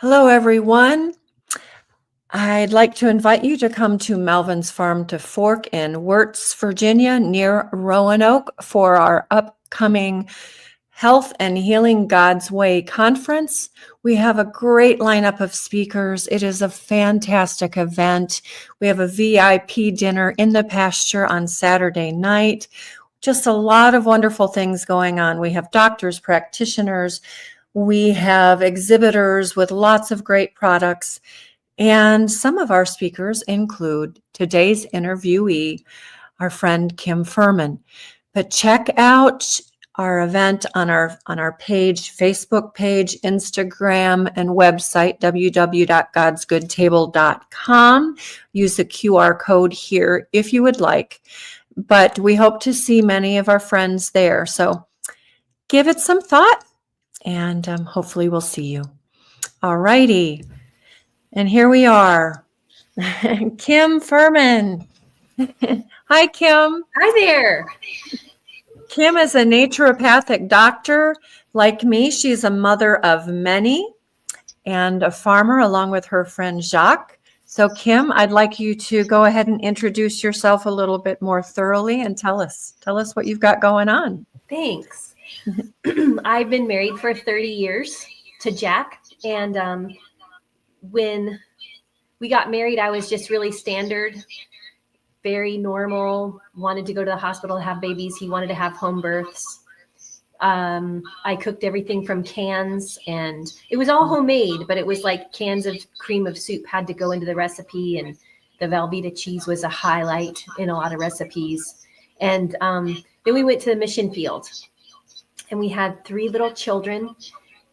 Hello, everyone. I'd like to invite you to come to Melvin's Farm to Fork in Wirtz, Virginia, near Roanoke, for our upcoming Health and Healing God's Way conference. We have a great lineup of speakers. It is a fantastic event. We have a VIP dinner in the pasture on Saturday night. Just a lot of wonderful things going on. We have doctors, practitioners, we have exhibitors with lots of great products. And some of our speakers include today's interviewee, our friend Kim Furhmann. But check out our event on our page, Facebook page, Instagram, and website, www.godsgoodtable.com. Use the QR code here if you would like. But we hope to see many of our friends there. So give it some thought, and hopefully we'll see you. All righty. And here we are. Kim Furhmann. Hi, Kim. Hi there. Kim is a naturopathic doctor. Like me, she's a mother of many and a farmer along with her friend Jacques. So Kim, I'd like you to go ahead and introduce yourself a little bit more thoroughly and tell us what you've got going on. Thanks. I've been married for 30 years to Jack, and when we got married, I was just really standard, very normal, wanted to go to the hospital to have babies. He wanted to have home births. I cooked everything from cans, and it was all homemade, but it was like cans of cream of soup had to go into the recipe, and the Velveeta cheese was a highlight in a lot of recipes. And then we went to the mission field, and we had 3 little children,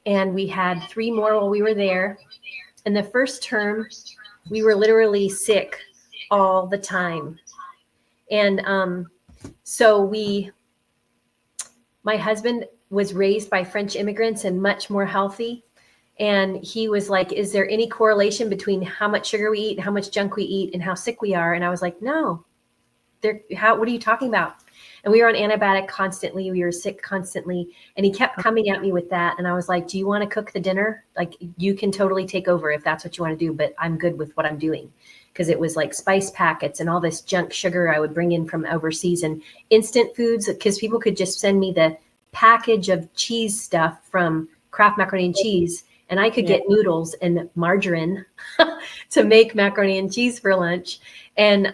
and we had 3 more while we were there. And the first term, we were literally sick all the time. And my husband was raised by French immigrants and much more healthy. And he was like, is there any correlation between how much sugar we eat, how much junk we eat, and how sick we are? And I was like, no, what are you talking about? And we were on antibiotic constantly. We were sick constantly. And he kept coming at me with that. And I was like, do you want to cook the dinner? Like, you can totally take over if that's what you want to do, but I'm good with what I'm doing. Because it was like spice packets and all this junk sugar I would bring in from overseas and instant foods, because people could just send me the package of cheese stuff from Kraft Macaroni and Cheese. And I could get noodles and margarine to make macaroni and cheese for lunch. And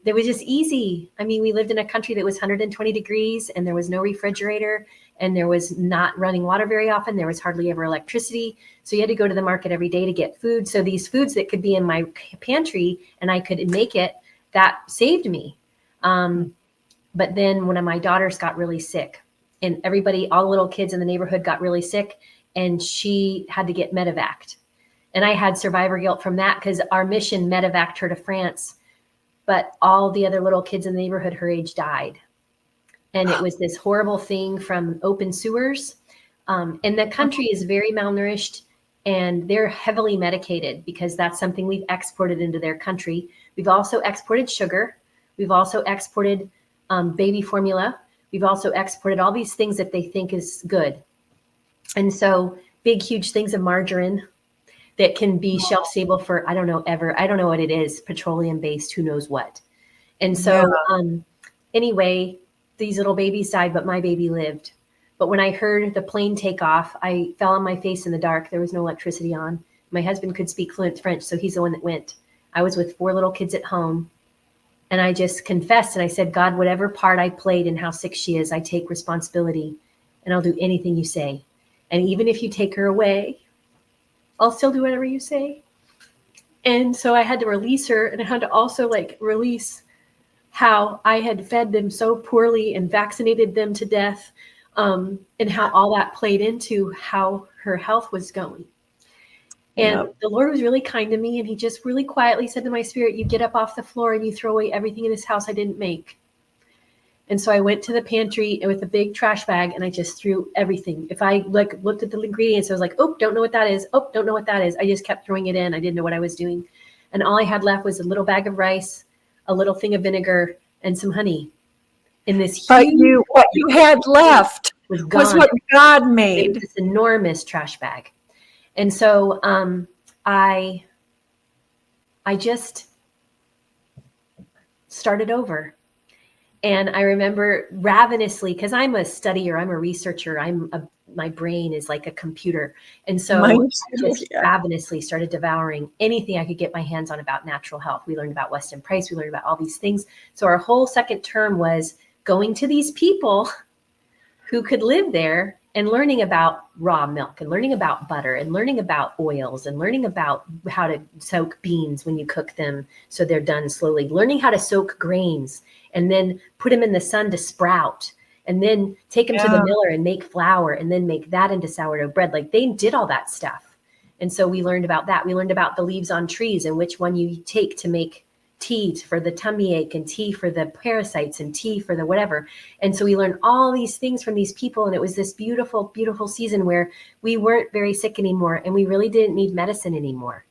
it was just easy. I mean, we lived in a country that was 120 degrees, and there was no refrigerator, and there was not running water very often. There was hardly ever electricity. So you had to go to the market every day to get food. So these foods that could be in my pantry and I could make it, that saved me. But then one of my daughters got really sick, and all the little kids in the neighborhood got really sick, and she had to get medevaced. And I had survivor guilt from that, because our mission medevaced her to France, but all the other little kids in the neighborhood her age died. And it was this horrible thing from open sewers. And the country is very malnourished, and they're heavily medicated because that's something we've exported into their country. We've also exported sugar. We've also exported baby formula. We've also exported all these things that they think is good. And so big, huge things of margarine that can be shelf stable for, I don't know what it is, petroleum based, who knows what. And so anyway, these little babies died, but my baby lived. But when I heard the plane take off, I fell on my face in the dark. There was no electricity on. My husband could speak fluent French, so he's the one that went. I was with 4 little kids at home, and I just confessed, and I said, God, whatever part I played in how sick she is, I take responsibility, and I'll do anything you say. And even if you take her away, I'll still do whatever you say. And so I had to release her, and I had to also release how I had fed them so poorly and vaccinated them to death, and how all that played into how her health was going. And the Lord was really kind to me, and he just really quietly said to my spirit, you get up off the floor and you throw away everything in this house I didn't make. And so I went to the pantry with a big trash bag, and I just threw everything. If I looked at the ingredients, I was like, oh, don't know what that is. Oh, don't know what that is. I just kept throwing it in. I didn't know what I was doing. And all I had left was a little bag of rice, a little thing of vinegar, and some honey. In this what you had left was what God made. It was this enormous trash bag. And so I just started over. And I remember ravenously, because I'm a studier, I'm a researcher, my brain is like a computer. And so I just ravenously started devouring anything I could get my hands on about natural health. We learned about Weston Price, we learned about all these things. So our whole second term was going to these people who could live there and learning about raw milk and learning about butter and learning about oils and learning about how to soak beans when you cook them so they're done slowly, learning how to soak grains and then put them in the sun to sprout and then take them to the miller and make flour and then make that into sourdough bread. Like they did all that stuff. And so we learned about that. We learned about the leaves on trees and which one you take to make tea for the tummy ache and tea for the parasites and tea for the whatever. And so we learned all these things from these people. And it was this beautiful, beautiful season where we weren't very sick anymore. And we really didn't need medicine anymore.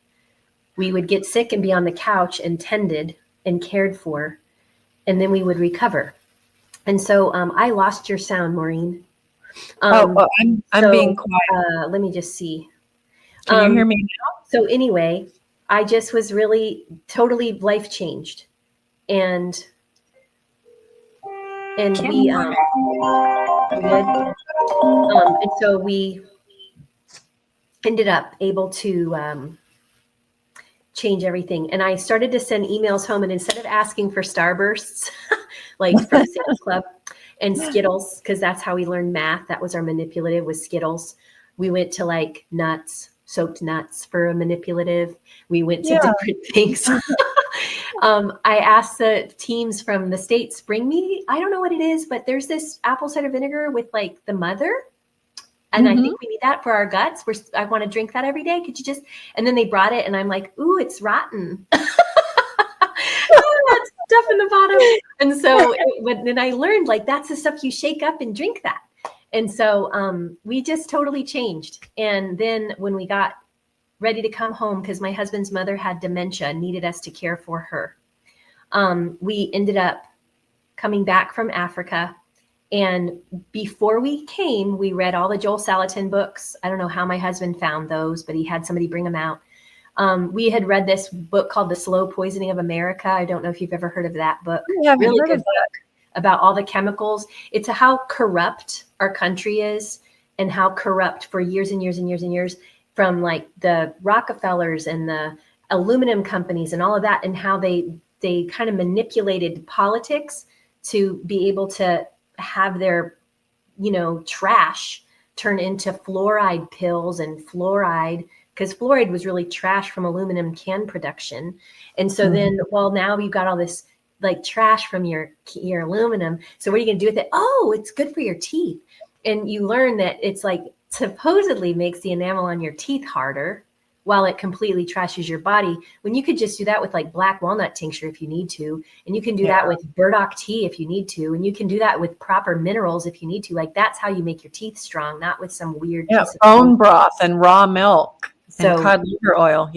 We would get sick and be on the couch and tended and cared for, and then we would recover. And so I lost your sound, Maureen. I'm being quiet. Let me just see. Can you hear me now? So anyway, I just was really totally life changed. And we and so we ended up able to change everything. And I started to send emails home, and instead of asking for Starbursts, like from Sam's Club and Skittles, because that's how we learned math. That was our manipulative, was Skittles. We went to like nuts, soaked nuts for a manipulative. We went to different things. I asked the teams from the States, bring me, I don't know what it is, but there's this apple cider vinegar with like the mother. And I think we need that for our guts. I want to drink that every day. Could you just, and then they brought it and I'm like, ooh, it's rotten. That's stuff in the bottom. And so then I learned like, that's the stuff you shake up and drink that. And so we just totally changed. And then when we got ready to come home, because my husband's mother had dementia and needed us to care for her, we ended up coming back from Africa. And before we came, we read all the Joel Salatin books. I don't know how my husband found those, but he had somebody bring them out. We had read this book called The Slow Poisoning of America. I don't know if you've ever heard of that book. Really good book about all the chemicals. It's how corrupt our country is and how corrupt for years and years and years and years, from like the Rockefellers and the aluminum companies and all of that, and how they kind of manipulated politics to be able to have their, trash turn into fluoride pills and fluoride, because fluoride was really trash from aluminum can production. And so then, well, now you've got all this like trash from your aluminum. So what are you going to do with it? Oh, it's good for your teeth. And you learn that it's like supposedly makes the enamel on your teeth harder while it completely trashes your body, when you could just do that with like black walnut tincture if you need to. And you can do that with burdock tea if you need to. And you can do that with proper minerals if you need to. Like that's how you make your teeth strong, not with some weird piece of bone broth and raw milk and cod liver oil.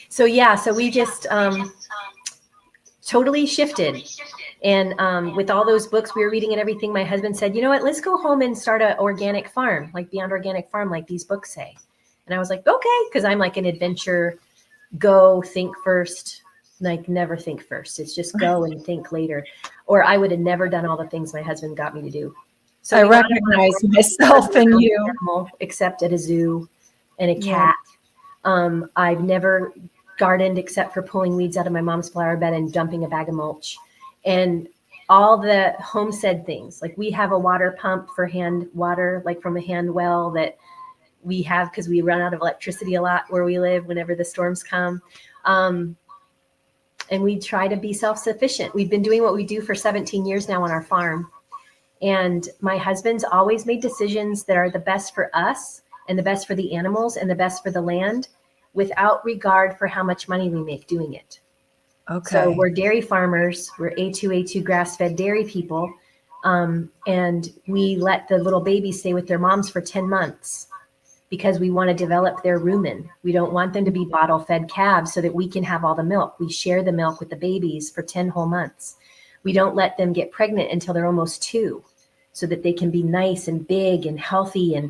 So we just totally shifted. And with all those books we were reading and everything, my husband said, you know what, let's go home and start an organic farm, like Beyond Organic Farm, like these books say. And I was like, okay, because I'm like an adventure, go, think first, like never think first. It's just go and think later. Or I would have never done all the things my husband got me to do. So I recognize myself in you. Except at a zoo and a cat. I've never gardened except for pulling weeds out of my mom's flower bed and dumping a bag of mulch. And all the homestead things, like we have a water pump for hand water, like from a hand well that we have because we run out of electricity a lot where we live whenever the storms come. And we try to be self-sufficient. We've been doing what we do for 17 years now on our farm. And my husband's always made decisions that are the best for us and the best for the animals and the best for the land without regard for how much money we make doing it. Okay. So we're dairy farmers. We're A2 grass-fed dairy people. And we let the little babies stay with their moms for 10 months because we want to develop their rumen. We don't want them to be bottle-fed calves so that we can have all the milk. We share the milk with the babies for 10 whole months. We don't let them get pregnant until they're almost 2 so that they can be nice and big and healthy and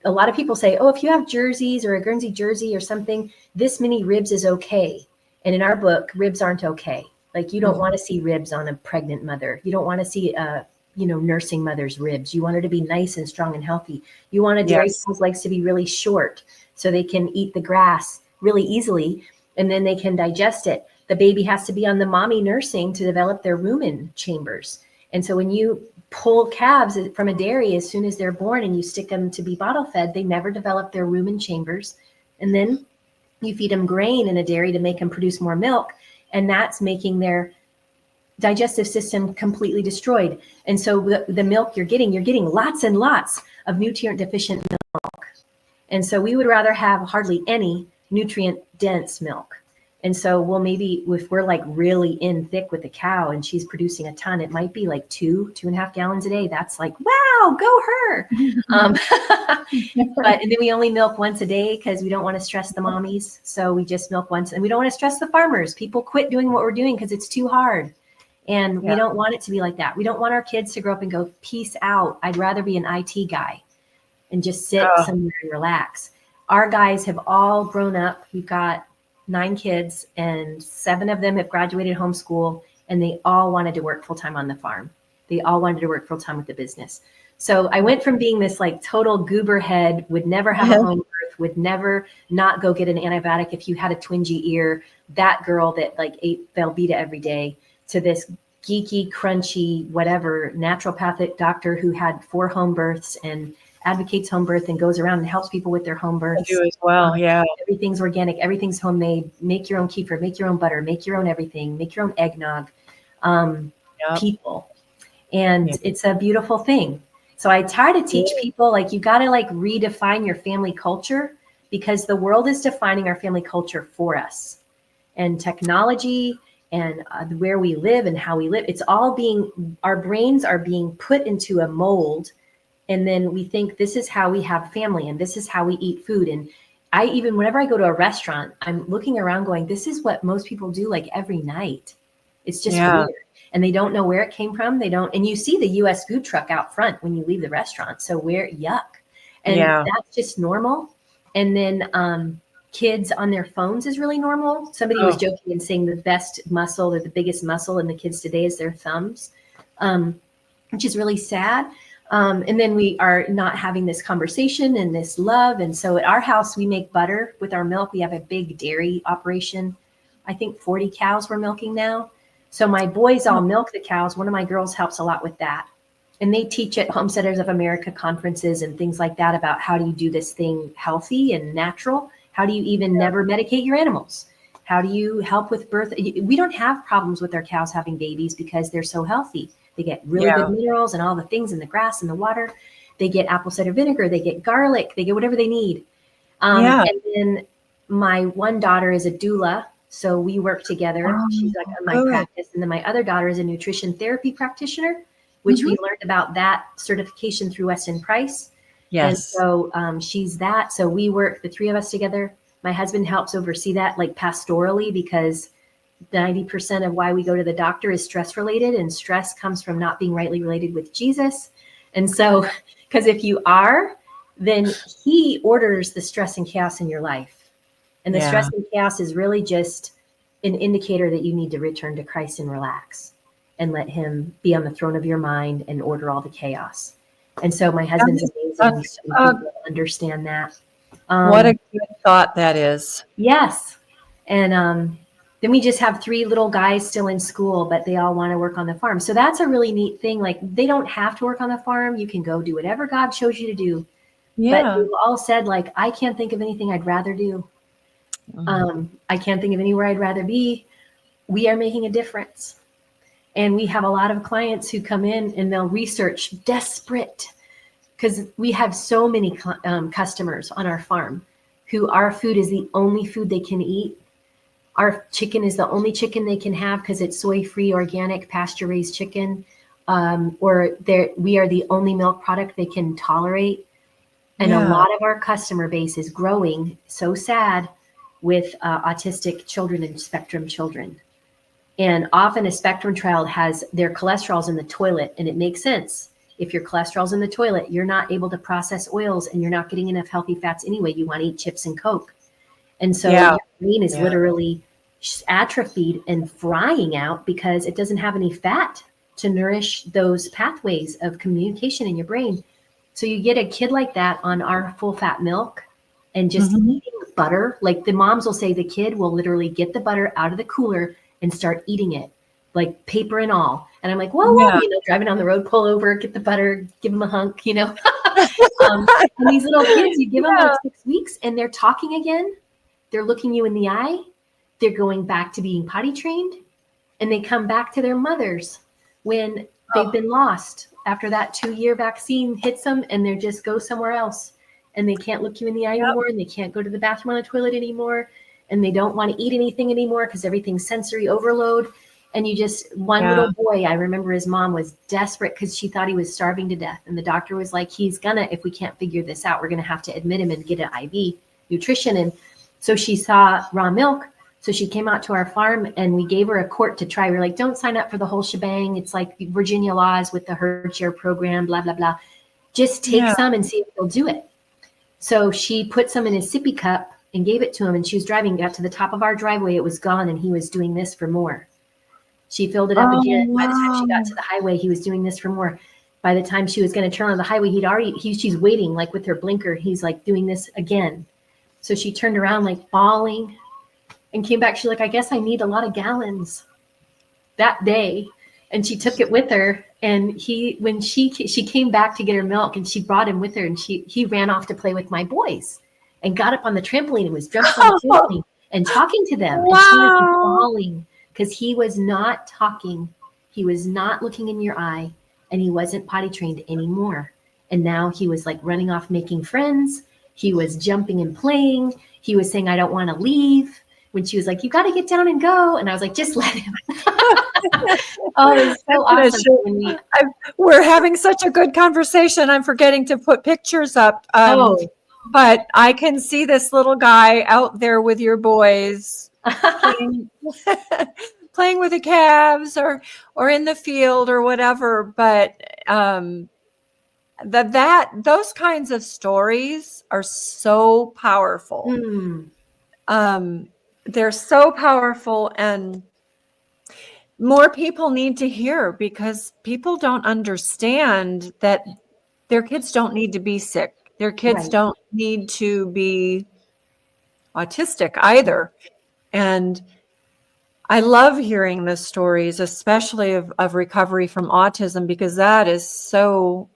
a lot of people say, oh, if you have jerseys or a Guernsey jersey or something, this many ribs is okay. And in our book, ribs aren't okay. Like you don't want to see ribs on a pregnant mother. You don't want to see nursing mother's ribs. You want her to be nice and strong and healthy. You want a dairy cow's legs to be really short so they can eat the grass really easily and then they can digest it. The baby has to be on the mommy nursing to develop their rumen chambers. And so when you pull calves from a dairy as soon as they're born and you stick them to be bottle fed, they never develop their rumen chambers. And then you feed them grain in a dairy to make them produce more milk. And that's making their digestive system completely destroyed. And so the milk you're getting lots and lots of nutrient deficient milk. And so we would rather have hardly any nutrient dense milk. And so we'll maybe, if we're like really in thick with the cow and she's producing a ton, it might be like 2.5 gallons a day. That's like, wow, go her. And then we only milk once a day because we don't want to stress the mommies. So we just milk once and we don't want to stress the farmers. People quit doing what we're doing because it's too hard. And we don't want it to be like that. We don't want our kids to grow up and go, peace out. I'd rather be an IT guy and just sit somewhere and relax. Our guys have all grown up. We've got 9 kids and 7 of them have graduated homeschool and they all wanted to work full-time on the farm. They all wanted to work full-time with the business. So I went from being this like total goober head, would never have a home birth, would never not go get an antibiotic if you had a twingy ear, that girl that like ate Velveeta every day, to this geeky, crunchy, whatever, naturopathic doctor who had 4 home births and advocates home birth and goes around and helps people with their home births. I do as well. Everything's organic. Everything's homemade. Make your own kefir, make your own butter, make your own everything, make your own eggnog, people. And it's a beautiful thing. So I try to teach people, like, you got to like redefine your family culture because the world is defining our family culture for us. And technology and where we live and how we live, it's all being, our brains are being put into a mold. And then we think this is how we have family and this is how we eat food. And I even, whenever I go to a restaurant, I'm looking around going, this is what most people do like every night. It's just weird. And they don't know where it came from. They don't, and you see the US food truck out front when you leave the restaurant. So yuck. And that's just normal. And then kids on their phones is really normal. Somebody was joking and saying the best muscle or the biggest muscle in the kids today is their thumbs, which is really sad. And then we are not having this conversation and this love. And so at our house, we make butter with our milk. We have a big dairy operation. I think 40 cows we're milking now. So my boys all milk the cows. One of my girls helps a lot with that. And they teach at Homesteaders of America conferences and things like that about how do you do this thing healthy and natural? How do you even never medicate your animals? How do you help with birth? We don't have problems with our cows having babies because they're so healthy. They get really good minerals and all the things in the grass and the water. They get apple cider vinegar. They get garlic. They get whatever they need. And then my one daughter is a doula. So we work together. She's like on my practice. And then my other daughter is a nutrition therapy practitioner, which we learned about that certification through Weston Price. Yes. And so she's that. So we work, the 3 of us together. My husband helps oversee that like pastorally because 90% of why we go to the doctor is stress related, and stress comes from not being rightly related with Jesus. And so, because if you are, then he orders the stress and chaos in your life. And the stress and chaos is really just an indicator that you need to return to Christ and relax and let him be on the throne of your mind and order all the chaos. And so my husband's amazing. So people understand that. What a good thought that is. Yes. And then we just have 3 little guys still in school, but they all want to work on the farm. So that's a really neat thing. Like, they don't have to work on the farm. You can go do whatever God shows you to do. But we've all said, like, I can't think of anything I'd rather do. I can't think of anywhere I'd rather be. We are making a difference. And we have a lot of clients who come in and they'll research, desperate, because we have so many customers on our farm who our food is the only food they can eat. Our chicken is the only chicken they can have because it's soy-free, organic, pasture-raised chicken. We are the only milk product they can tolerate. And a lot of our customer base is growing, so sad, with autistic children and spectrum children. And often a spectrum child has their cholesterol's in the toilet, and it makes sense. If your cholesterol's in the toilet, you're not able to process oils and you're not getting enough healthy fats anyway. You want to eat chips and Coke. And so your brain is literally atrophied and frying out because it doesn't have any fat to nourish those pathways of communication in your brain. So you get a kid like that on our full fat milk and just eating butter. Like the moms will say the kid will literally get the butter out of the cooler and start eating it, like paper and all. And I'm like, whoa, driving on the road, pull over, get the butter, give them a hunk, And these little kids, you give them like 6 weeks and they're talking again. They're looking you in the eye. They're going back to being potty trained, and they come back to their mothers when they've been lost after that 2-year vaccine hits them, and they just go somewhere else, and they can't look you in the eye anymore, and they can't go to the bathroom on the toilet anymore, and they don't want to eat anything anymore because everything's sensory overload. And you just, one little boy, I remember his mom was desperate because she thought he was starving to death. And the doctor was like, if we can't figure this out, we're going to have to admit him and get an IV nutrition. And so she saw raw milk. So she came out to our farm and we gave her a quart to try. We were like, don't sign up for the whole shebang. It's like Virginia laws with the herd share program, blah, blah, blah. Just take some and see if he'll do it. So she put some in his sippy cup and gave it to him. And she was driving, got to the top of our driveway. It was gone. And he was doing this for more. She filled it up again. By the time she got to the highway, he was doing this for more. By the time she was going to turn on the highway, she's waiting like with her blinker. He's like doing this again. So she turned around like bawling and came back. She's like, I guess I need a lot of gallons that day. And she took it with her. And when she came back to get her milk and she brought him with her, and he ran off to play with my boys and got up on the trampoline and was jumping on the trampoline and talking to them. And she was bawling because he was not talking. He was not looking in your eye, and he wasn't potty trained anymore. And now he was like running off, making friends. He was jumping and playing. He was saying, I don't want to leave. When she was like, you got to get down and go. And I was like, just let him. Oh, it was so awesome. We're having such a good conversation. I'm forgetting to put pictures up. But I can see this little guy out there with your boys playing with the calves or in the field or whatever. But those kinds of stories are so powerful. They're so powerful, and more people need to hear, because people don't understand that their kids don't need to be sick. Their kids don't need to be autistic either. And I love hearing the stories, especially of recovery from autism, because that is so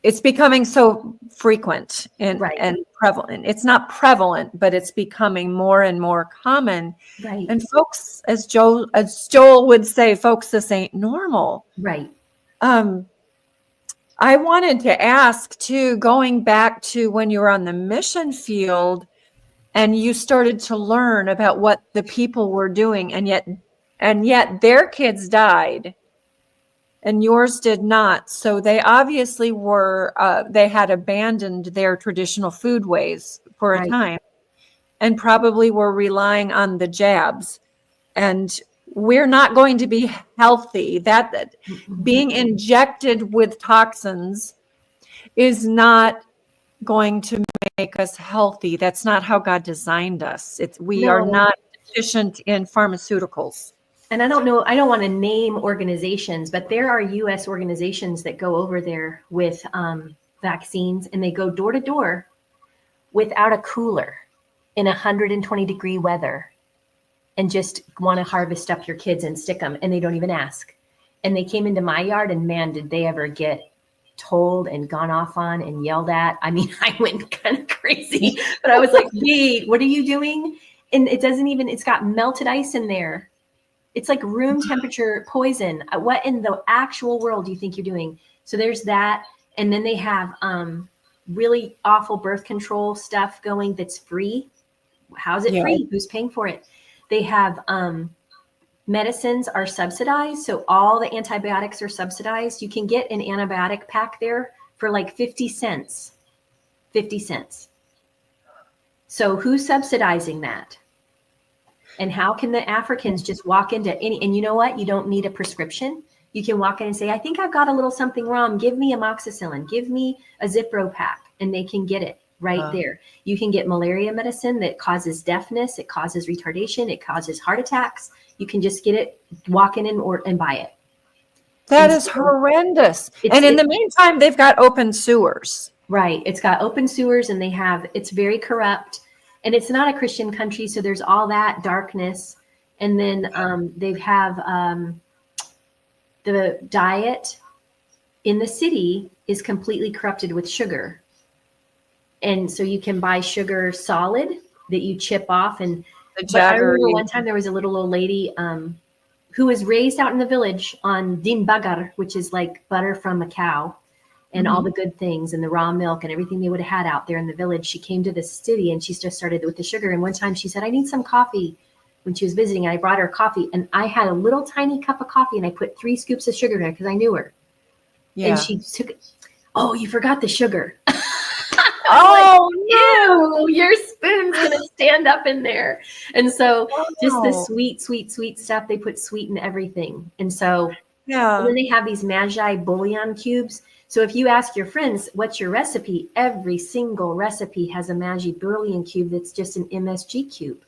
it's becoming so frequent and prevalent. It's not prevalent, but it's becoming more and more common. Right. And folks, as Joel would say, folks, this ain't normal. Right. I wanted to ask too, going back to when you were on the mission field and you started to learn about what the people were doing, and yet their kids died and yours did not. So they obviously they had abandoned their traditional food ways for a time and probably were relying on the jabs. And we're not going to be healthy. That being injected with toxins is not going to make us healthy. That's not how God designed us. We are not deficient in pharmaceuticals. And I don't know, I don't want to name organizations, but there are U.S. organizations that go over there with vaccines, and they go door to door without a cooler in 120-degree weather and just want to harvest up your kids and stick them, and they don't even ask. And they came into my yard, and man, did they ever get told and gone off on and yelled at. I mean, I went kind of crazy, but I was like, wait, what are you doing? And it's got melted ice in there. It's like room temperature poison. What in the actual world do you think you're doing? So there's that. And then they have really awful birth control stuff going that's free. How's it free? Who's paying for it? They have medicines are subsidized. So all the antibiotics are subsidized. You can get an antibiotic pack there for like 50 cents. 50 cents. So who's subsidizing that? And how can the Africans just walk into and you know what? You don't need a prescription. You can walk in and say, I think I've got a little something wrong. Give me amoxicillin. Give me a Zipro pack. And they can get it right there. You can get malaria medicine that causes deafness. It causes retardation. It causes heart attacks. You can just get it, walk in and buy it. That is horrendous. And in the meantime, they've got open sewers. Right. It's got open sewers, and it's very corrupt, and it's not a Christian country. So there's all that darkness. And then they have the diet in the city is completely corrupted with sugar. And so you can buy sugar solid that you chip off. And I remember one time there was a little old lady who was raised out in the village on din bagar, which is like butter from a cow, and all the good things and the raw milk and everything they would have had out there in the village. She came to the city and she just started with the sugar. And one time she said, I need some coffee when she was visiting. And I brought her coffee, and I had a little tiny cup of coffee, and I put 3 scoops of sugar in it because I knew her. Yeah. And she took it. Oh, you forgot the sugar. Oh, like, ew, your spoon's going to stand up in there. And so just the sweet stuff, they put sweet in everything. And so and then they have these Magi bouillon cubes. So if you ask your friends, what's your recipe? Every single recipe has a Magi bouillon cube that's just an MSG cube.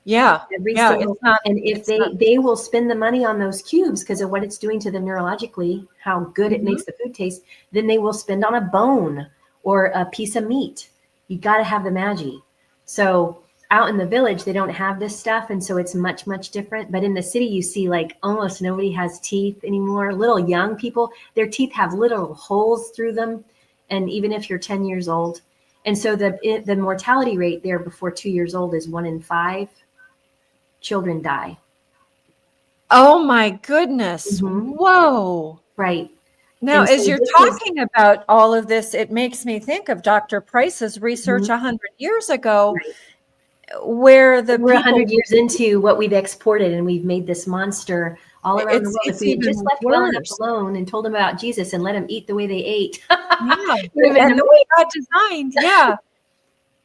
Yeah. And if they will spend the money on those cubes because of what it's doing to them neurologically, how good it makes the food taste, then they will spend on a bone or a piece of meat. You got to have the Magi. So out in the village, they don't have this stuff. And so it's much, much different. But in the city, you see like almost nobody has teeth anymore. Little young people, their teeth have little holes through them. And even if you're 10 years old. And so the mortality rate there before 2 years old is 1 in 5 children die. Oh my goodness. Whoa. Right. Now, as you're talking about all of this, it makes me think of Dr. Price's research 100 years ago, where we're 100 years into what we've exported, and we've made this monster all around the world. If we had just left well enough alone and told them about Jesus and let them eat the way they ate. And the way God designed. Yeah.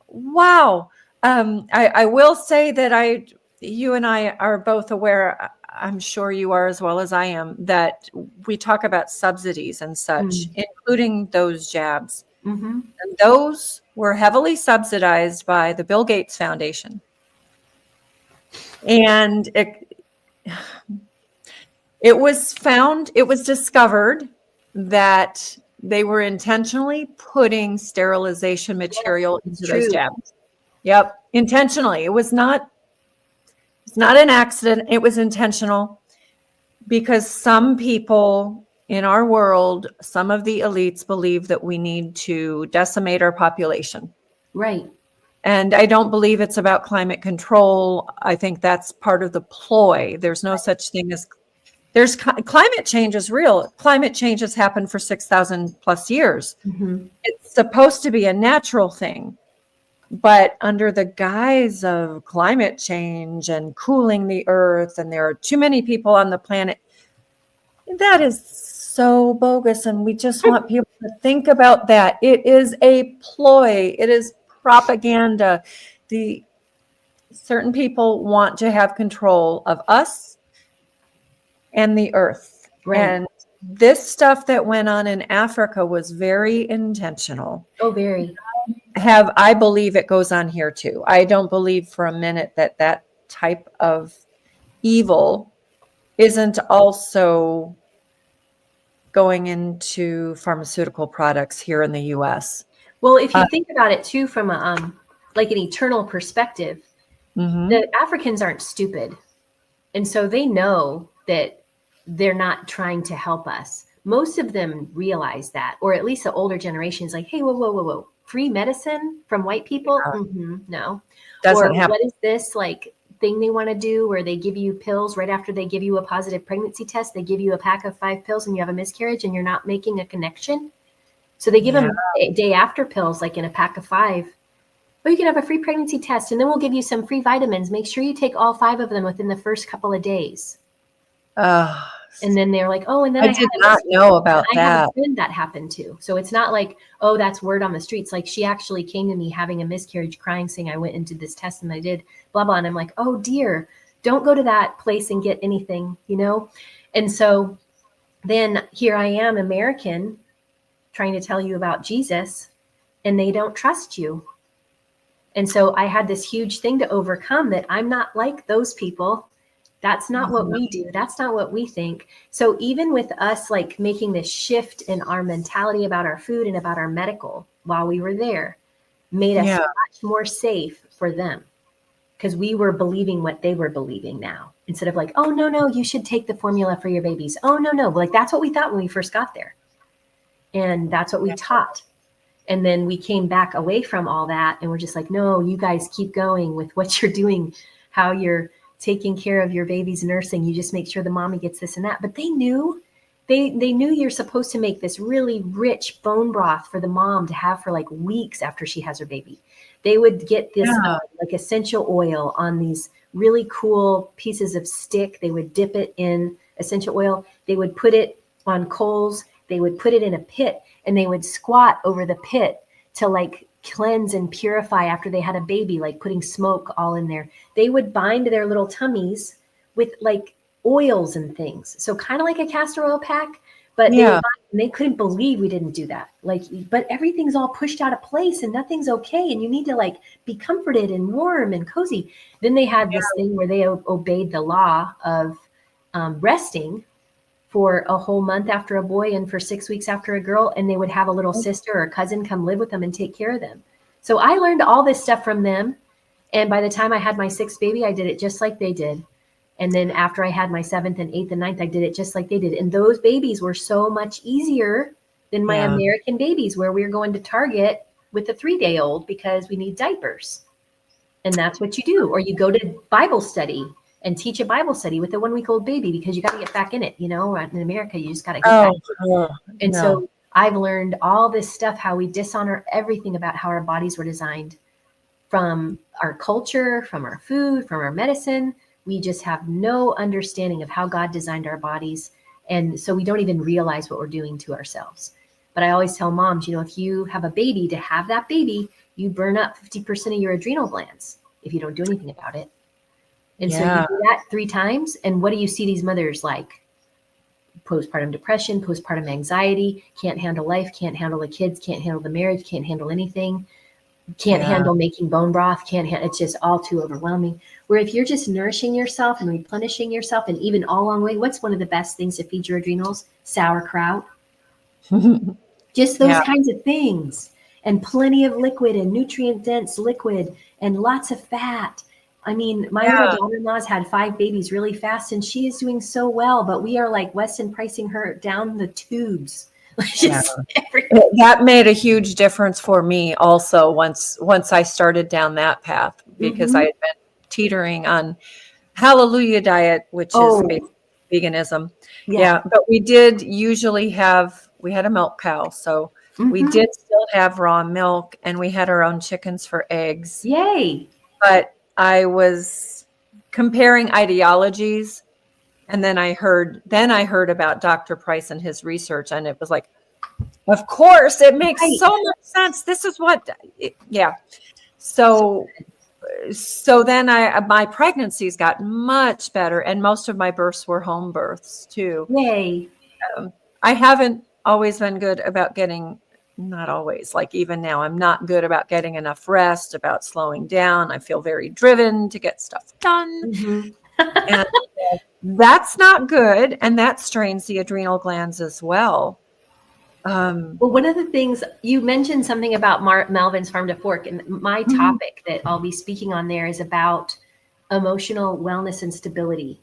Wow. I will say that you and I are both aware, I'm sure you are as well as I am, that we talk about subsidies and such, including those jabs. And those were heavily subsidized by the Bill Gates Foundation. And it was discovered that they were intentionally putting sterilization material into those jabs. Yep, intentionally. It's not an accident. It was intentional, because some people in our world, some of the elites believe that we need to decimate our population. Right. And I don't believe it's about climate control. I think that's part of the ploy. There's no such thing as climate change is real. Climate change has happened for 6,000 plus years. It's supposed to be a natural thing. But under the guise of climate change and cooling the earth, and there are too many people on the planet, that is so bogus. And we just want people to think about that. It is a ploy. It is propaganda. Certain people want to have control of us and the earth. Right. And this stuff that went on in Africa was very intentional. Oh, very. I believe it goes on here too. I don't believe for a minute that type of evil isn't also going into pharmaceutical products here in the U.S. Well, if you think about it too, from like an eternal perspective, the Africans aren't stupid. And so they know that they're not trying to help us. Most of them realize that, or at least the older generation is like, hey, whoa. Free medicine from white people? No. Doesn't happen. What is this like thing they want to do where they give you pills right after they give you a positive pregnancy test? They give you a pack of 5 pills and you have a miscarriage and you're not making a connection. So they give them day after pills, like in a pack of 5. Or you can have a free pregnancy test, and then we'll give you some free vitamins. Make sure you take all 5 of them within the first couple of days. And then they're like, oh, and then I did not know about that. I have a friend that happened to. So it's not like, oh, that's word on the streets. Like, she actually came to me having a miscarriage, crying, saying I went into this test and I did blah, blah. And I'm like, oh dear, don't go to that place and get anything, And so then here I am, American, trying to tell you about Jesus, and they don't trust you. And so I had this huge thing to overcome, that I'm not like those people. That's not what we do. That's not what we think. So even with us, like making this shift in our mentality about our food and about our medical while we were there, made us much more safe for them, because we were believing what they were believing now, instead of like, oh, no, you should take the formula for your babies. Oh, no. Like, that's what we thought when we first got there. And that's what we taught. And then we came back away from all that, and we're just like, no, you guys keep going with what you're doing, how you're taking care of your baby's nursing. You just make sure the mommy gets this and that. But they knew, they knew you're supposed to make this really rich bone broth for the mom to have for like weeks after she has her baby. They would get this like essential oil on these really cool pieces of stick. They would dip it in essential oil. They would put it on coals. They would put it in a pit, and they would squat over the pit to like cleanse and purify after they had a baby, like putting smoke all in there. They would bind their little tummies with like oils and things. So kind of like a castor oil pack, but they couldn't believe we didn't do that. Like, but everything's all pushed out of place and nothing's okay. And you need to like be comforted and warm and cozy. Then they had this thing where they obeyed the law of resting for a whole month after a boy and for 6 weeks after a girl. And they would have a little sister or cousin come live with them and take care of them. So I learned all this stuff from them. And by the time I had my 6th baby, I did it just like they did. And then after I had my 7th and 8th and 9th, I did it just like they did. And those babies were so much easier than my American babies, where we were going to Target with a 3-day-old because we need diapers. And that's what you do. Or you go to Bible study and teach a Bible study with a 1-week-old baby, because you got to get back in it. You know, in America, you just got to get back. So I've learned all this stuff, how we dishonor everything about how our bodies were designed, from our culture, from our food, from our medicine. We just have no understanding of how God designed our bodies. And so we don't even realize what we're doing to ourselves. But I always tell moms, you know, if you have a baby, to have that baby, you burn up 50% of your adrenal glands if you don't do anything about it. And so you do that 3 times. And what do you see these mothers like? Postpartum depression, postpartum anxiety, can't handle life, can't handle the kids, can't handle the marriage, can't handle anything, can't handle making bone broth, it's just all too overwhelming. Where if you're just nourishing yourself and replenishing yourself, and even all along the way, what's one of the best things to feed your adrenals? Sauerkraut. Just those kinds of things. And plenty of liquid and nutrient dense liquid and lots of fat. I mean, my little daughter-in-law's had 5 babies really fast, and she is doing so well, but we are like Weston pricing her down the tubes. That made a huge difference for me also once I started down that path, because I had been teetering on Hallelujah diet, which is veganism. But we did usually we had a milk cow. So we did still have raw milk, and we had our own chickens for eggs. Yay. But I was comparing ideologies, and then I heard about Dr. Price and his research, and it was like, of course, it makes so much sense. This is what, So then my pregnancies got much better, and most of my births were home births too. Yay. I haven't always been good about not always, like even now, I'm not good about getting enough rest, about slowing down. I feel very driven to get stuff done. And that's not good. And that strains the adrenal glands as well. Well, one of the things you mentioned something about Melvin's Farm to Fork, and my topic that I'll be speaking on there is about emotional wellness and stability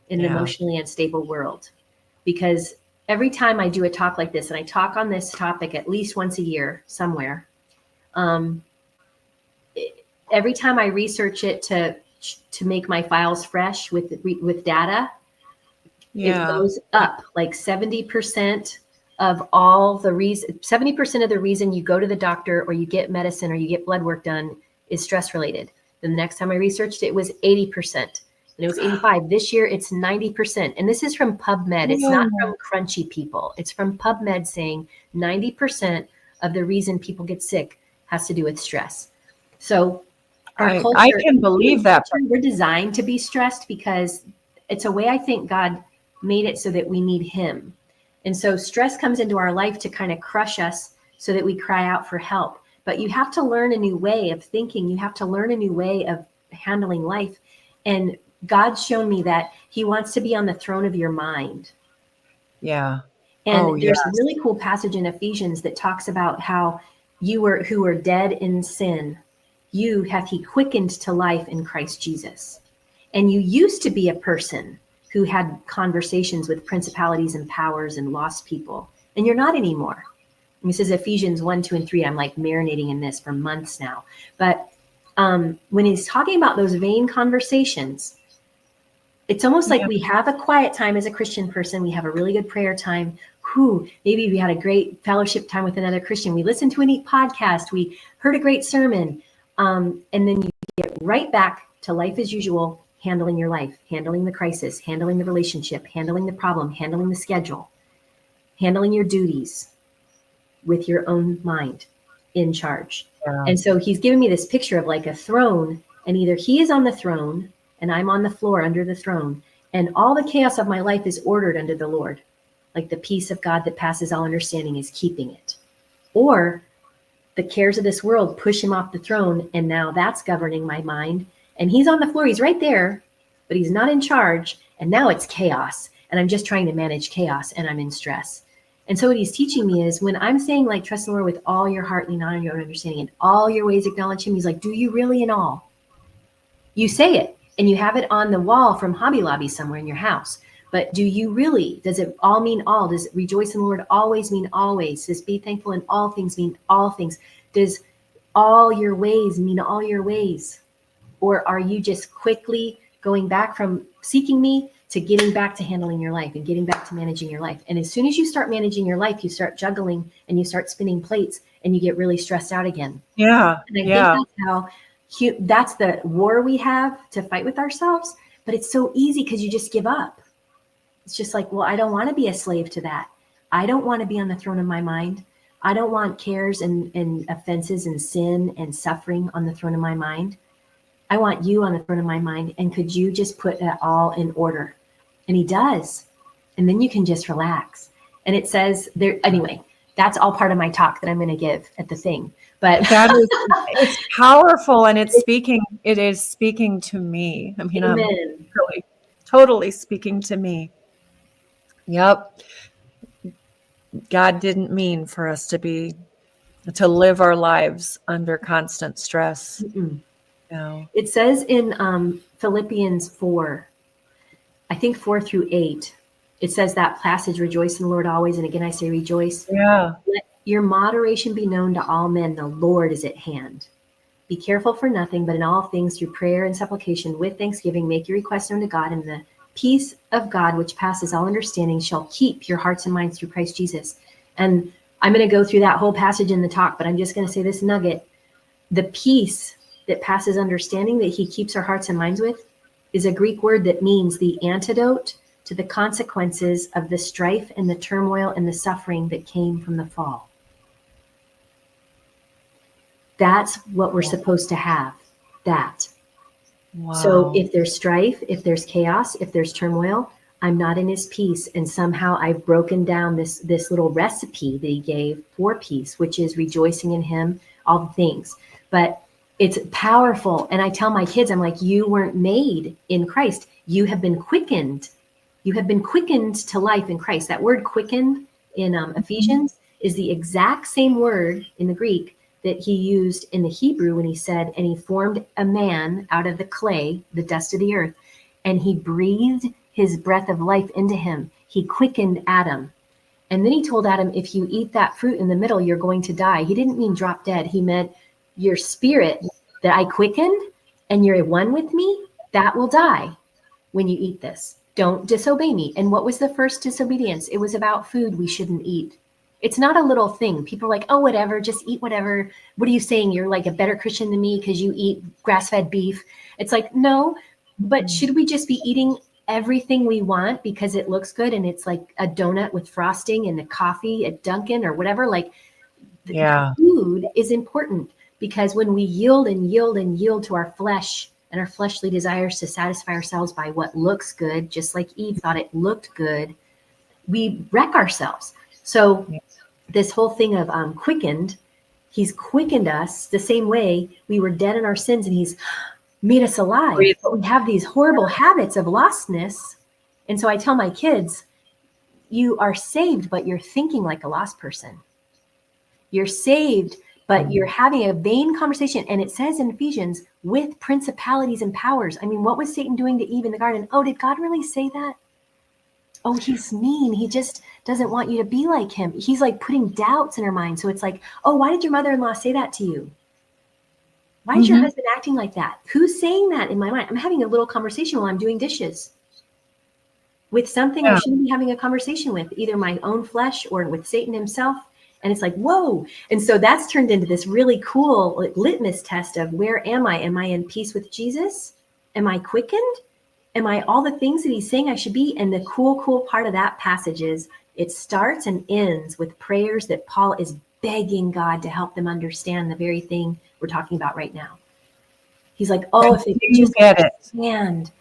in an emotionally unstable world. Because every time I do a talk like this, and I talk on this topic at least once a year somewhere, every time I research it to make my files fresh with data, it goes up like 70% of all the reason. 70% of the reason you go to the doctor or you get medicine or you get blood work done is stress related. Then the next time I researched it, it was 80%. And it was 85. This year, it's 90%. And this is from PubMed. It's not from crunchy people. It's from PubMed saying 90% of the reason people get sick has to do with stress. So our culture, I can believe that. We're designed to be stressed because it's a way I think God made it so that we need him. And so stress comes into our life to kind of crush us so that we cry out for help. But you have to learn a new way of thinking. You have to learn a new way of handling life. And God's shown me that he wants to be on the throne of your mind. Yeah. And there's a really cool passage in Ephesians that talks about how who were dead in sin, you hath he quickened to life in Christ Jesus. And you used to be a person who had conversations with principalities and powers and lost people, and you're not anymore. And this is Ephesians 1, 2, and 3. I'm like marinating in this for months now. But when he's talking about those vain conversations, it's almost like we have a quiet time as a Christian person. We have a really good prayer time. Maybe we had a great fellowship time with another Christian. We listened to a neat podcast. We heard a great sermon. And then you get right back to life as usual, handling your life, handling the crisis, handling the relationship, handling the problem, handling the schedule, handling your duties with your own mind in charge. Yeah. And so he's given me this picture of like a throne, and either he is on the throne and I'm on the floor under the throne, and all the chaos of my life is ordered under the Lord. Like the peace of God that passes all understanding is keeping it. Or the cares of this world push him off the throne, and now that's governing my mind. And he's on the floor, he's right there, but he's not in charge. And now it's chaos, and I'm just trying to manage chaos, and I'm in stress. And so what he's teaching me is when I'm saying like, trust the Lord with all your heart, lean on your own understanding, and all your ways acknowledge him. He's like, do you really in all? You say it, and you have it on the wall from Hobby Lobby somewhere in your house. But do you really? Does it all mean all? Does rejoice in the Lord always mean always? Does be thankful in all things mean all things? Does all your ways mean all your ways? Or are you just quickly going back from seeking me to getting back to handling your life and getting back to managing your life? And as soon as you start managing your life, you start juggling and you start spinning plates and you get really stressed out again. Yeah. And I think that's the war we have to fight with ourselves. But it's so easy because you just give up. It's just like, well, I don't want to be a slave to that. I don't want to be on the throne of my mind. I don't want cares and offenses and sin and suffering on the throne of my mind. I want you on the throne of my mind. And could you just put that all in order? And he does. And then you can just relax. And it says there, anyway, that's all part of my talk that I'm going to give at the thing. But it's powerful, and it is speaking to me. I mean, Amen. Really, totally speaking to me. Yep. God didn't mean for us to live our lives under constant stress. No. It says in Philippians 4, I think 4 through 8, it says that passage, rejoice in the Lord always. And again, I say rejoice. Yeah. Let your moderation be known to all men. The Lord is at hand. Be careful for nothing, but in all things through prayer and supplication with thanksgiving, make your requests known to God, and the peace of God, which passes all understanding, shall keep your hearts and minds through Christ Jesus. And I'm going to go through that whole passage in the talk, but I'm just going to say this nugget. The peace that passes understanding that he keeps our hearts and minds with is a Greek word that means the antidote to the consequences of the strife and the turmoil and the suffering that came from the fall. That's what we're supposed to have. That. Wow. So if there's strife, if there's chaos, if there's turmoil, I'm not in his peace. And somehow I've broken down this little recipe that he gave for peace, which is rejoicing in him, all the things. But it's powerful. And I tell my kids, I'm like, you weren't made in Christ. You have been quickened. You have been quickened to life in Christ. That word quickened in Ephesians is the exact same word in the Greek that he used in the Hebrew when he said, and he formed a man out of the clay, the dust of the earth, and he breathed his breath of life into him. He quickened Adam. And then he told Adam, if you eat that fruit in the middle, you're going to die. He didn't mean drop dead. He meant your spirit that I quickened and you're one with me, that will die when you eat this. Don't disobey me. And what was the first disobedience? It was about food we shouldn't eat. It's not a little thing. People are like, oh, whatever, just eat whatever. What are you saying? You're like a better Christian than me because you eat grass-fed beef. It's like, no, but should we just be eating everything we want because it looks good and it's like a donut with frosting and a coffee at Dunkin' or whatever? Like, food is important because when we yield and yield and yield to our flesh and our fleshly desires to satisfy ourselves by what looks good, just like Eve thought it looked good, we wreck ourselves. So this whole thing of quickened, he's quickened us the same way we were dead in our sins, and he's made us alive. But we have these horrible habits of lostness. And so I tell my kids, you are saved, but you're thinking like a lost person. You're saved, but you're having a vain conversation. And it says in Ephesians, with principalities and powers. I mean, what was Satan doing to Eve in the garden? Oh, did God really say that? Oh, he's mean. He just doesn't want you to be like him. He's like putting doubts in her mind. So it's like, oh, why did your mother-in-law say that to you? Why is your husband acting like that? Who's saying that in my mind? I'm having a little conversation while I'm doing dishes with something I shouldn't be having a conversation with, either my own flesh or with Satan himself. And it's like, whoa. And so that's turned into this really cool litmus test of where am I? Am I in peace with Jesus? Am I quickened? Am I all the things that he's saying I should be? And the cool part of that passage is it starts and ends with prayers that Paul is begging God to help them understand the very thing we're talking about right now. He's like, oh, if they could just understand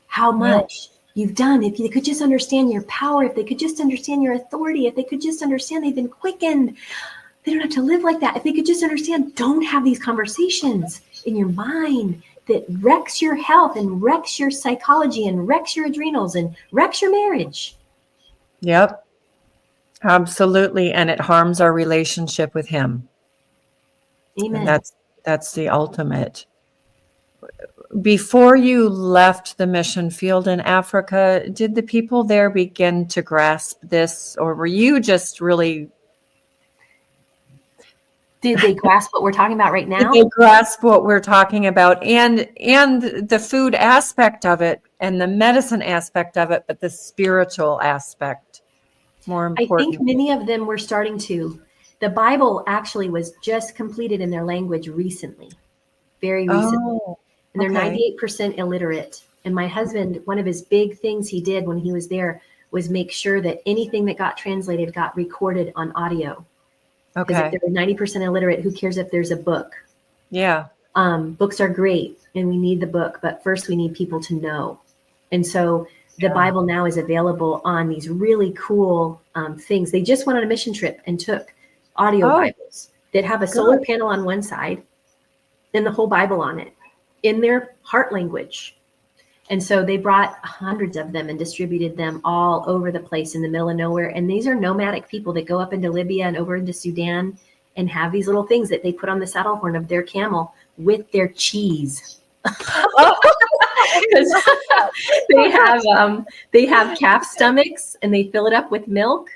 how much you've done, if they could just understand your power, if they could just understand your authority, if they could just understand they've been quickened, they don't have to live like that. If they could just understand, don't have these conversations in your mind that wrecks your health and wrecks your psychology and wrecks your adrenals and wrecks your marriage. Yep. Absolutely. And it harms our relationship with him. Amen. And that's the ultimate. Before you left the mission field in Africa, did the people there begin to grasp this, or were you just really... Did they grasp what we're talking about right now? Did they grasp what we're talking about and the food aspect of it and the medicine aspect of it, but the spiritual aspect more important? I think many of them were starting to. The Bible actually was just completed in their language recently, very recently. And they're 98% illiterate. And my husband, one of his big things he did when he was there was make sure that anything that got translated got recorded on audio. Because if they're 90% illiterate, who cares if there's a book? Yeah. Books are great and we need the book, but first we need people to know. And so the Bible now is available on these really cool things. They just went on a mission trip and took audio Bibles that have a solar panel on one side and the whole Bible on it in their heart language. And so they brought hundreds of them and distributed them all over the place in the middle of nowhere. And these are nomadic people that go up into Libya and over into Sudan and have these little things that they put on the saddle horn of their camel with their cheese. They have calf stomachs and they fill it up with milk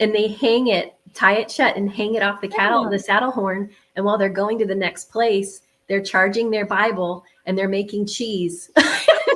and they hang it, tie it shut and hang it off the the saddle horn. And while they're going to the next place, they're charging their Bible and they're making cheese.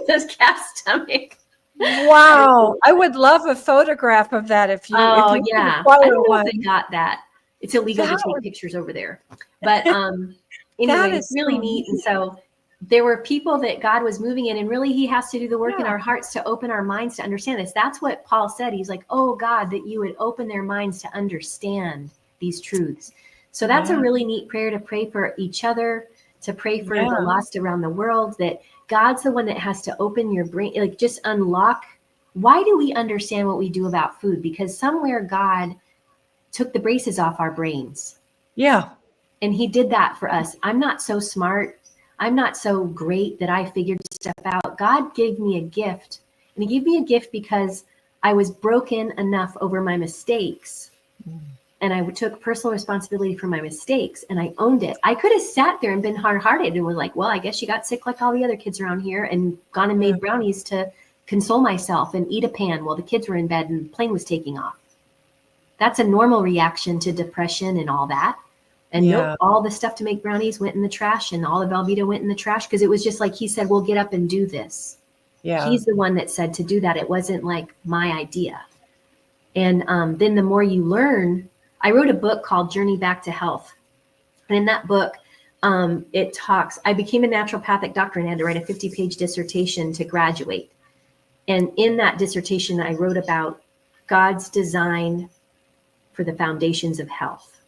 This calf stomach. Wow. I would love a photograph of that if you I don't know if they got that. It's illegal to take pictures over there. But anyway, it's really neat. And so there were people that God was moving in, and really he has to do the work in our hearts to open our minds to understand this. That's what Paul said. He's like, oh God, that you would open their minds to understand these truths. So that's a really neat prayer to pray for each other, to pray for the lost around the world, that God's the one that has to open your brain, like just unlock. Why do we understand what we do about food? Because somewhere God took the braces off our brains. Yeah. And he did that for us. I'm not so smart. I'm not so great that I figured stuff out. God gave me a gift, and he gave me a gift because I was broken enough over my mistakes. And I took personal responsibility for my mistakes and I owned it. I could have sat there and been hard-hearted and was like, well, I guess you got sick like all the other kids around here and gone and made brownies to console myself and eat a pan while the kids were in bed and the plane was taking off. That's a normal reaction to depression and all that. And nope, all the stuff to make brownies went in the trash and all the Velveeta went in the trash because it was just like he said, well, get up and do this. Yeah. He's the one that said to do that. It wasn't like my idea. And then the more you learn, I wrote a book called Journey Back to Health. And in that book, it talks, I became a naturopathic doctor and had to write a 50-page dissertation to graduate. And in that dissertation, I wrote about God's design for the foundations of health.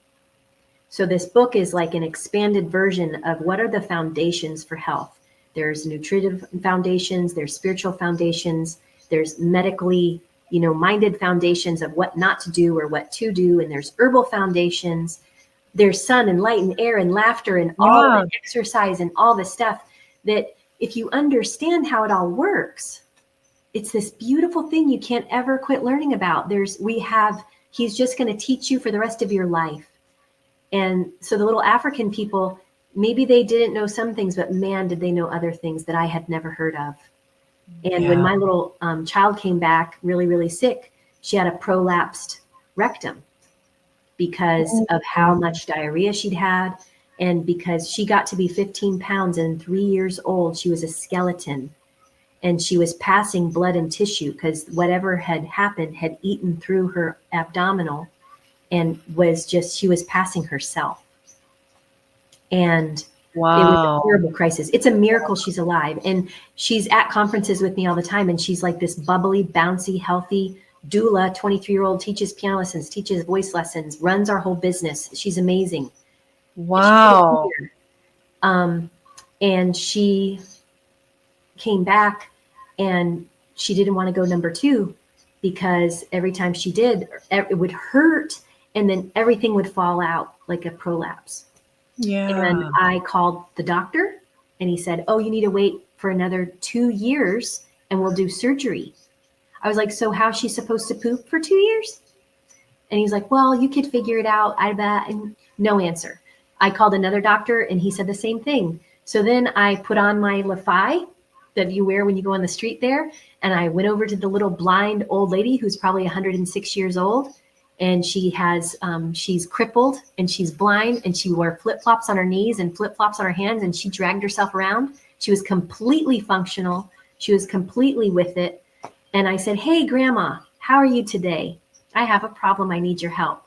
So this book is like an expanded version of what are the foundations for health. There's nutritive foundations, there's spiritual foundations, there's medically minded foundations of what not to do or what to do. And there's herbal foundations. There's sun and light and air and laughter and all the exercise and all the stuff that if you understand how it all works, it's this beautiful thing you can't ever quit learning about. He's just going to teach you for the rest of your life. And so the little African people, maybe they didn't know some things, but man, did they know other things that I had never heard of. And when my little child came back really, really sick, she had a prolapsed rectum because of how much diarrhea she'd had. And because she got to be 15 pounds and 3 years old, she was a skeleton. And she was passing blood and tissue because whatever had happened had eaten through her abdominal and she was passing herself. And it was a horrible crisis. It's a miracle she's alive. And she's at conferences with me all the time. And she's like this bubbly, bouncy, healthy doula, 23-year-old, teaches piano lessons, teaches voice lessons, runs our whole business. She's amazing. Wow. And she came back and she didn't want to go number 2 because every time she did, it would hurt and then everything would fall out like a prolapse. Yeah. And I called the doctor and he said, oh, you need to wait for another 2 years and we'll do surgery. I was like, so how's she supposed to poop for 2 years? And he's like, well, you could figure it out, I bet. And no answer. I called another doctor and he said the same thing. So then I put on my Lafai that you wear when you go on the street there. And I went over to the little blind old lady who's probably 106 years old. And she's crippled and she's blind and she wore flip-flops on her knees and flip-flops on her hands. And she dragged herself around. She was completely functional. She was completely with it. And I said, hey, Grandma, how are you today? I have a problem. I need your help.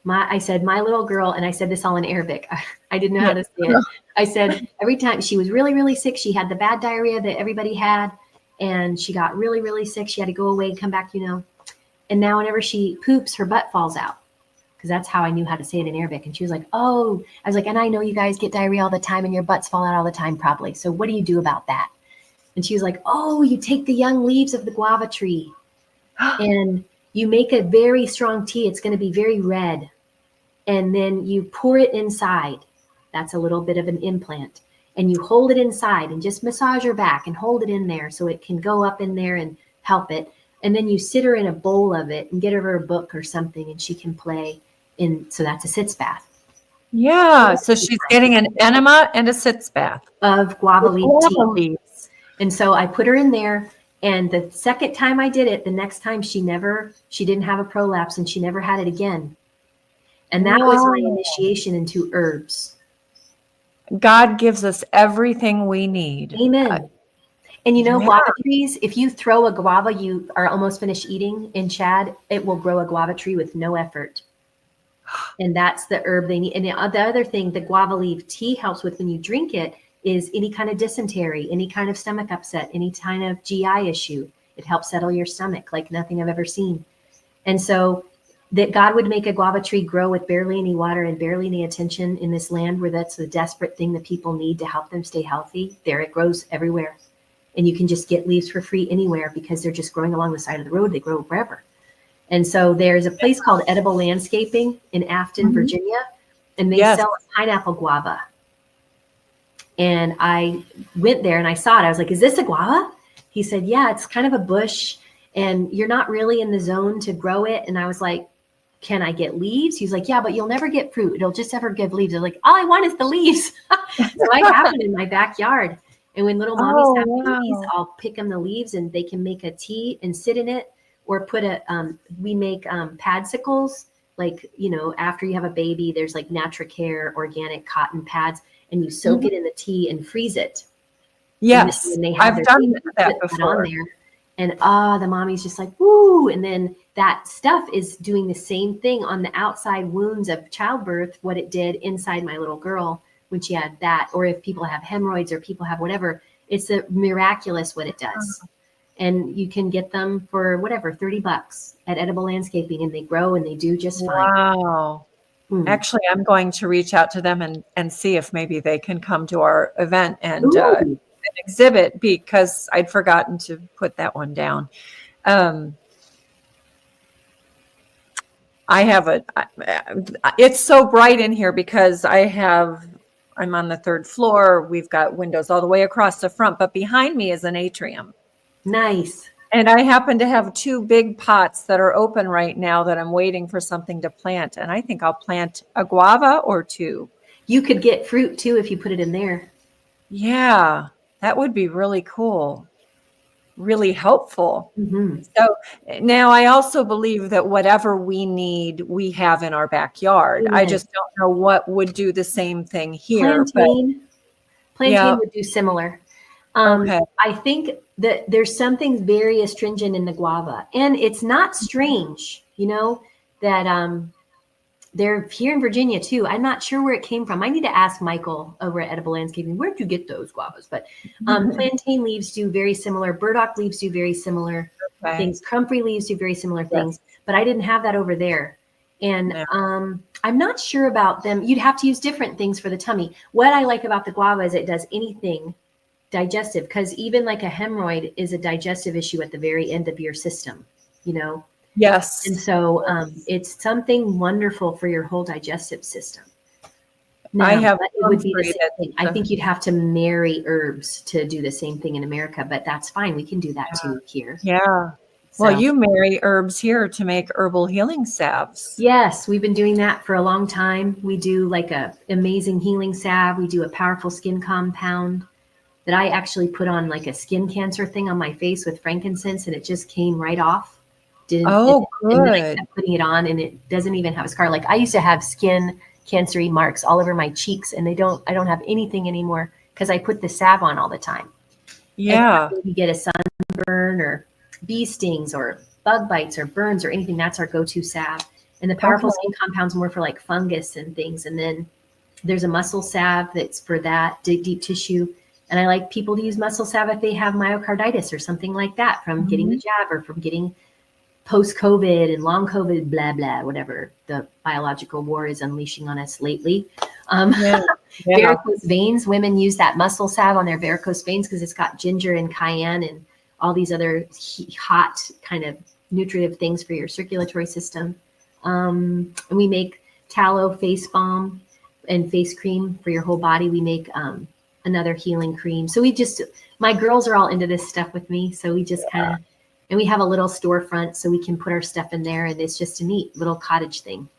I said, my little girl, and I said this all in Arabic. I didn't know how to say it. I said, every time she was really, really sick, she had the bad diarrhea that everybody had. And she got really, really sick. She had to go away and come back, And now whenever she poops, her butt falls out. Because that's how I knew how to say it in Arabic. And she was like, oh, I was like, and I know you guys get diarrhea all the time and your butts fall out all the time probably. So what do you do about that? And she was like, oh, you take the young leaves of the guava tree and you make a very strong tea. It's going to be very red. And then you pour it inside. That's a little bit of an implant. And you hold it inside and just massage her back and hold it in there so it can go up in there and help it. And then you sit her in a bowl of it and get her a book or something and she can play in. So that's a sitz bath. Yeah. So she's getting an enema and a sitz bath of guava leaf tea. And so I put her in there. And the second time I did it, the next time she didn't have a prolapse and she never had it again. And that was my initiation into herbs. God gives us everything we need. Amen. And guava trees, if you throw a guava you are almost finished eating in Chad, it will grow a guava tree with no effort. And that's the herb they need. And the other thing the guava leaf tea helps with when you drink it is any kind of dysentery, any kind of stomach upset, any kind of GI issue. It helps settle your stomach like nothing I've ever seen. And so that God would make a guava tree grow with barely any water and barely any attention in this land where that's the desperate thing that people need to help them stay healthy. There it grows everywhere. And you can just get leaves for free anywhere because they're just growing along the side of the road. They grow wherever. And so there's a place called Edible Landscaping in Afton, Virginia, and they sell a pineapple guava. And I went there and I saw it. I was like, is this a guava? He said, yeah, it's kind of a bush and you're not really in the zone to grow it. And I was like, can I get leaves? He's like, yeah, but you'll never get fruit. It'll just ever give leaves. I'm like, all I want is the leaves. So I have it in my backyard. And when little mommies have babies, I'll pick them the leaves and they can make a tea and sit in it or put we make padsicles. Like, after you have a baby, there's like Natracare organic cotton pads and you soak it in the tea and freeze it. Yes. And they have I've done that before. On there. And the mommy's just like, woo. And then that stuff is doing the same thing on the outside wounds of childbirth, what it did inside my little girl when she had that, or if people have hemorrhoids or people have whatever, it's a miraculous what it does. And you can get them for whatever, $30 at Edible Landscaping and they grow and they do just fine. Wow. Actually, I'm going to reach out to them and see if maybe they can come to our event and exhibit because I'd forgotten to put that one down. it's so bright in here because I'm on the third floor. We've got windows all the way across the front, but behind me is an atrium. Nice. And I happen to have two big pots that are open right now that I'm waiting for something to plant. And I think I'll plant a guava or two. You could get fruit too if you put it in there. Yeah, that would be really cool. Really helpful. Mm-hmm. So now I also believe that whatever we need, we have in our backyard. I just don't know what would do the same thing here. Plantain Yeah. would do similar. Okay. I think that there's something very astringent in the guava, and it's not strange, that they're here in Virginia too. I'm not sure where it came from. I need to ask Michael over at Edible Landscaping, where'd you get those guavas? But plantain leaves do very similar. Burdock leaves do very similar things. Comfrey leaves do very similar things, but I didn't have that over there. And I'm not sure about them. You'd have to use different things for the tummy. What I like about the guava is it does anything digestive, because even like a hemorrhoid is a digestive issue at the very end of your system, Yes. And so it's something wonderful for your whole digestive system. Now, it would be the same thing. I think you'd have to marry herbs to do the same thing in America, but that's fine. We can do that too here. Yeah. So, well, you marry herbs here to make herbal healing salves. Yes, we've been doing that for a long time. We do like a amazing healing salve. We do a powerful skin compound that I actually put on like a skin cancer thing on my face with frankincense, and it just came right off. Good. And then I kept putting it on, and it doesn't even have a scar. Like I used to have skin cancery marks all over my cheeks, and I don't have anything anymore because I put the salve on all the time. Yeah. And if you get a sunburn or bee stings or bug bites or burns or anything, that's our go-to salve. And the powerful skin compound's more for like fungus and things. And then there's a muscle salve that's for that deep tissue. And I like people to use muscle salve if they have myocarditis or something like that from getting the jab or from getting post-COVID and long COVID, blah, blah, whatever the biological war is unleashing on us lately. Varicose veins, women use that muscle salve on their varicose veins because it's got ginger and cayenne and all these other hot kind of nutritive things for your circulatory system. And we make tallow face balm and face cream for your whole body. We make another healing cream. So my girls are all into this stuff with me. So we just kind of, and we have a little storefront so we can put our stuff in there, and it's just a neat little cottage thing.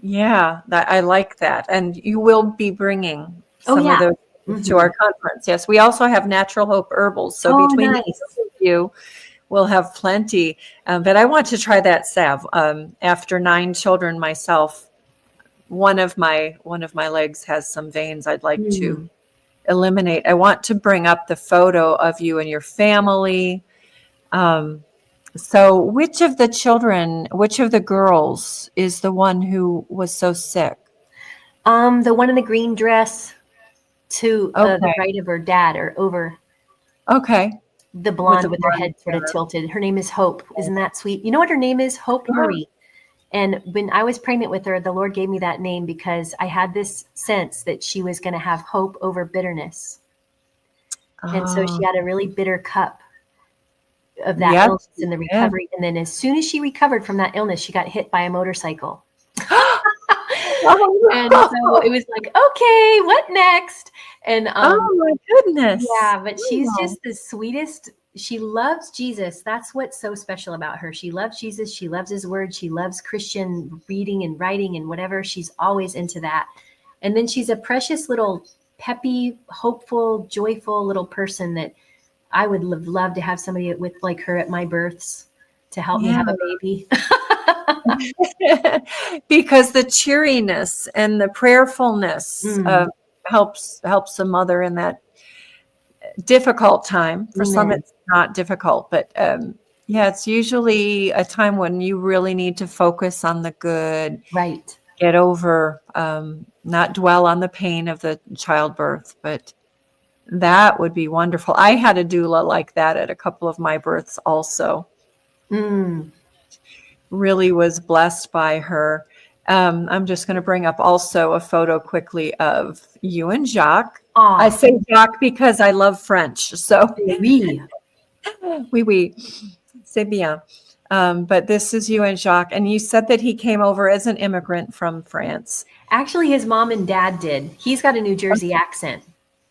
Yeah, I like that. And you will be bringing some of those to our conference. Yes, we also have Natural Hope Herbals. So between the two of you, we'll have plenty. But I want to try that salve. After 9 children myself, one of my legs has some veins I'd like to eliminate. I want to bring up the photo of you and your family. So which of the girls is the one who was so sick? The one in the green dress to the right of her dad or over. Okay. The blonde with her head sort of tilted. Her name is Hope. Isn't that sweet? You know what her name is? Hope Marie. And when I was pregnant with her, the Lord gave me that name because I had this sense that she was going to have hope over bitterness. And so she had a really bitter cup of that illness in the recovery. And then as soon as she recovered from that illness, she got hit by a motorcycle. And so it was like, okay, what next? And oh my goodness. Yeah, but she's just the sweetest. She loves Jesus. That's what's so special about her. She loves Jesus. She loves his word. She loves Christian reading and writing and whatever. She's always into that. And then she's a precious little peppy, hopeful, joyful little person that I would love to have somebody with like her at my births to help me have a baby. Because the cheeriness and the prayerfulness helps a mother in that difficult time. For some, it's not difficult, but it's usually a time when you really need to focus on the good. Right. Get over, not dwell on the pain of the childbirth, but that would be wonderful. I had a doula like that at a couple of my births also. Really was blessed by her. I'm just going to bring up also a photo quickly of you and Jacques. Aww. I say Jacques because I love French. So oui. Oui, oui. C'est bien. But this is you and Jacques. And you said that he came over as an immigrant from France. Actually, his mom and dad did. He's got a New Jersey accent.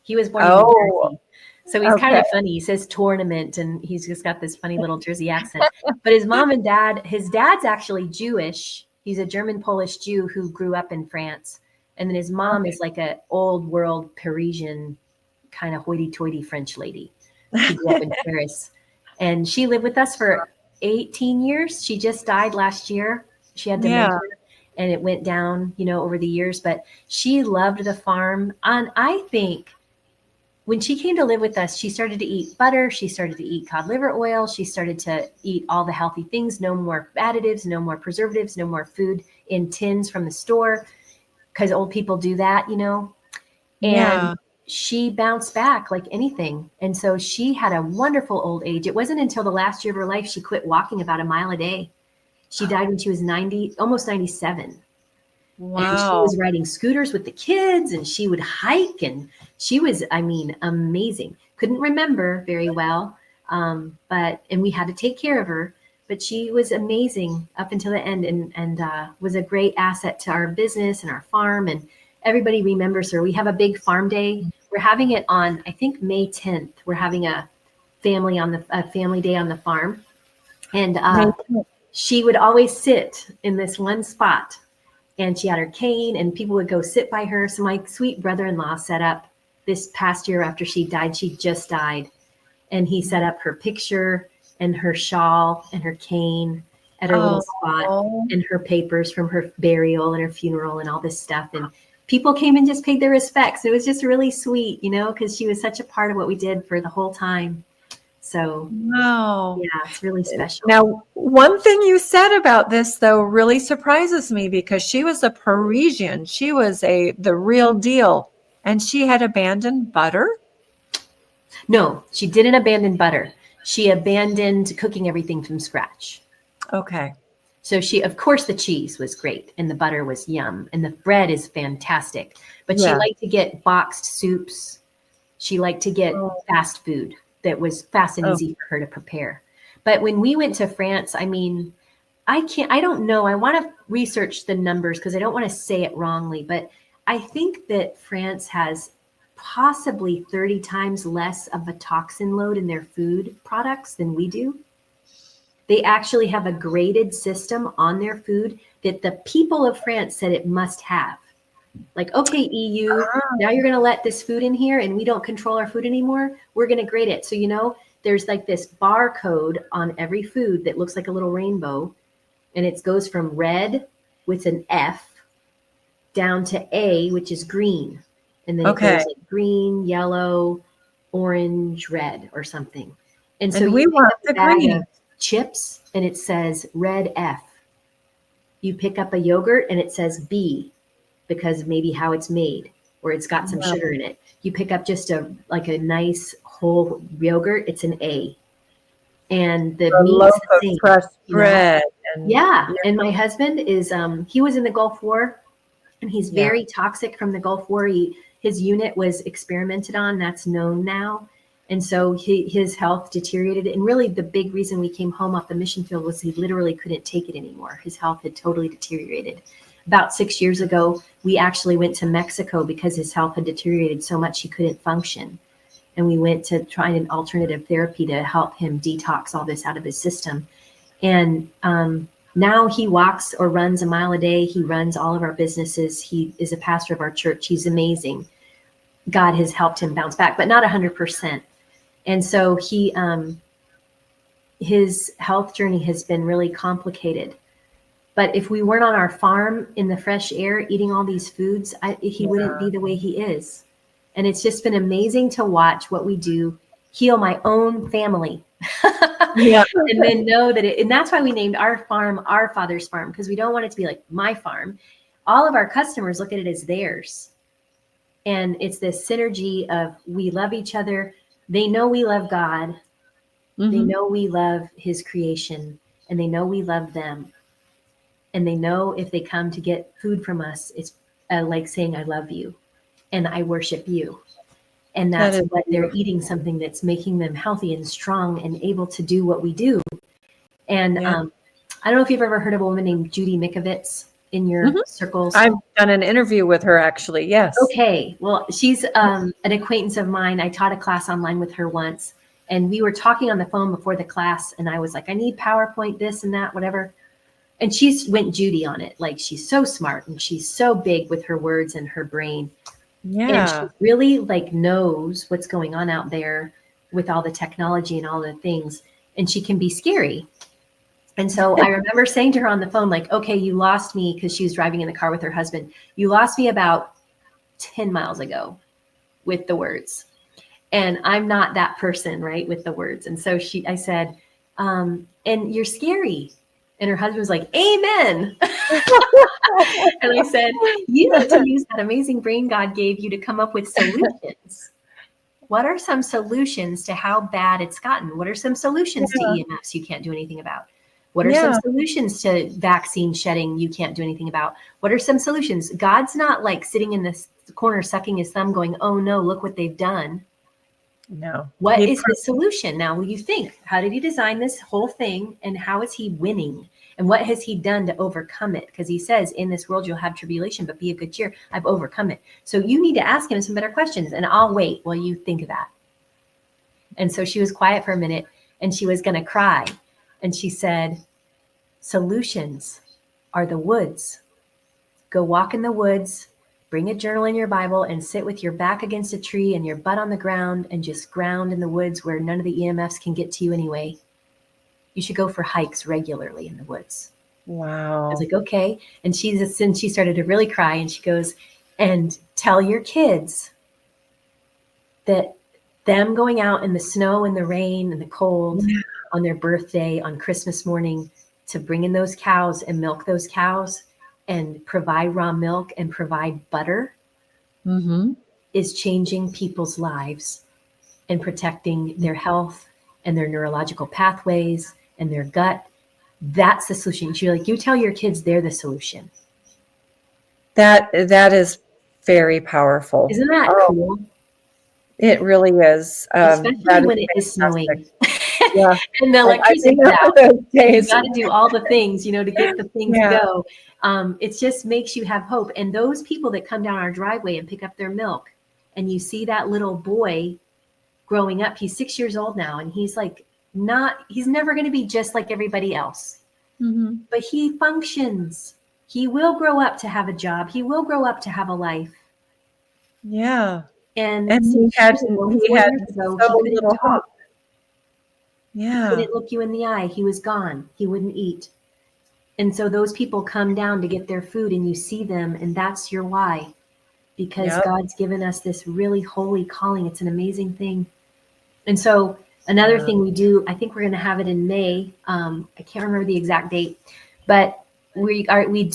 He was born in New Oh, Jersey. So he's kind okay. of funny. He says tournament and he's just got this funny little Jersey accent. But his mom and dad, his dad's actually Jewish. He's a German Polish Jew who grew up in France. And then his mom is like a old world Parisian kind of hoity-toity French lady. She grew up in Paris. And she lived with us for 18 years. She just died last year. She had dementia. And it went down, over the years, but she loved the farm. And I think when she came to live with us, she started to eat butter. She started to eat cod liver oil. She started to eat all the healthy things, no more additives, no more preservatives, no more food in tins from the store, because old people do that, and she bounced back like anything. And so she had a wonderful old age. It wasn't until the last year of her life, she quit walking about a mile a day. She died when she was 90, almost 97. Wow. And she was riding scooters with the kids and she would hike and she was, amazing. Couldn't remember very well. And we had to take care of her, but she was amazing up until the end and was a great asset to our business and our farm. And everybody remembers her. We have a big farm day. We're having it on, I think, May 10th. We're having a family day on the farm. And she would always sit in this one spot and she had her cane and people would go sit by her. So my sweet brother-in-law set up this past year after she died. She just died. And he set up her picture and her shawl and her cane at her little spot and her papers from her burial and her funeral and all this stuff. And people came and just paid their respects. It was just really sweet, because she was such a part of what we did for the whole time. So, wow. Yeah, it's really special. Now, one thing you said about this, though, really surprises me because she was a Parisian. She was the real deal. And she had abandoned butter? No, she didn't abandon butter. She abandoned cooking everything from scratch. Okay. So of course, the cheese was great and the butter was yum and the bread is fantastic. But she liked to get boxed soups. She liked to get fast food that was fast and easy for her to prepare. But when we went to France, I don't know. I want to research the numbers because I don't want to say it wrongly. But I think that France has possibly 30 times less of a toxin load in their food products than we do. They actually have a graded system on their food that the people of France said it must have. Like, okay, EU, now you're going to let this food in here and we don't control our food anymore. We're going to grade it. So, there's like this barcode on every food that looks like a little rainbow. And it goes from red with an F down to A, which is green. And then it goes like green, yellow, orange, red or something. And so we want the green chips and it says red F. You pick up a yogurt and it says B because maybe how it's made or it's got some sugar in it. You pick up just a nice whole yogurt, it's an A. And the meat's the same. Pressed bread. And my husband is he was in the Gulf War and he's very toxic from the Gulf War. His unit was experimented on, that's known now. And so his health deteriorated. And really the big reason we came home off the mission field was he literally couldn't take it anymore. His health had totally deteriorated. About 6 years ago, we actually went to Mexico because his health had deteriorated so much he couldn't function. And we went to try an alternative therapy to help him detox all this out of his system. And now he walks or runs a mile a day. He runs all of our businesses. He is a pastor of our church. He's amazing. God has helped him bounce back, but not 100%. And so his health journey has been really complicated. But if we weren't on our farm in the fresh air, eating all these foods, he wouldn't be the way he is. And it's just been amazing to watch what we do heal my own family. And then know that and that's why we named our farm our father's farm, because we don't want it to be like my farm. All of our customers look at it as theirs. And it's this synergy of we love each other. They know we love God. They know we love his creation and they know we love them. And they know if they come to get food from us, it's like saying, I love you and I worship you. And that's what they're eating, something that's making them healthy and strong and able to do what we do. And Yeah. I don't know if you've ever heard of a woman named Judy Mikovits in your Mhm. circles. I've done an interview with her, actually. Yes. Okay. Well, she's an acquaintance of mine. I taught a class online with her once, and we were talking on the phone before the class, and I was like, I need PowerPoint, this and that, whatever. And she's went Judy on it. Like, she's so smart and she's so big with her words and her brain. And she Yeah. really like knows what's going on out there with all the technology and all the things. And she can be scary. And so I remember saying to her on the phone, like, okay, you lost me, because she was driving in the car with her husband. You lost me about 10 miles ago with the words. And I'm not that person, right, with the words. And so I said, and you're scary. And her husband was like, amen. And I said, you need to use that amazing brain God gave you to come up with solutions. What are some solutions to how bad it's gotten? What are some solutions to EMFs you can't do anything about? What are some solutions to vaccine shedding you can't do anything about? What are some solutions? God's not like sitting in this corner sucking his thumb going, oh no, look what they've done. No. What is his solution? Now, will you think, how did he design this whole thing, and how is he winning? And what has he done to overcome it? Because he says, in this world, you'll have tribulation, but be of good cheer. I've overcome it. So you need to ask him some better questions, and I'll wait while you think of that. And so she was quiet for a minute, and she was going to cry. And she said, solutions are the woods. Go walk in the woods, bring a journal and your Bible, and sit with your back against a tree and your butt on the ground and just ground in the woods where none of the EMFs can get to you anyway. You should go for hikes regularly in the woods. Wow. I was like, okay. And she started to really cry, and she goes, and tell your kids that them going out in the snow and the rain and the cold on their birthday on Christmas morning to bring in those cows and milk those cows and provide raw milk and provide butter is changing people's lives and protecting their health and their neurological pathways and their gut. That's the solution. You're like, you tell your kids they're the solution. That is very powerful. Isn't that cool? It really is. Especially when it is snowing. Yeah. And the electricity is out. You got to do all the things, to get the things go. It just makes you have hope. And those people that come down our driveway and pick up their milk, and you see that little boy growing up, he's 6 years old now, and he's like, he's never going to be just like everybody else, but he functions. He will grow up to have a job. He will grow up to have a life. Yeah. And he had so little hope. Yeah. He couldn't look you in the eye. He was gone. He wouldn't eat. And so those people come down to get their food, and you see them, and that's your why. Because God's given us this really holy calling. It's an amazing thing. And so another thing we do, I think we're going to have it in May. I can't remember the exact date, but we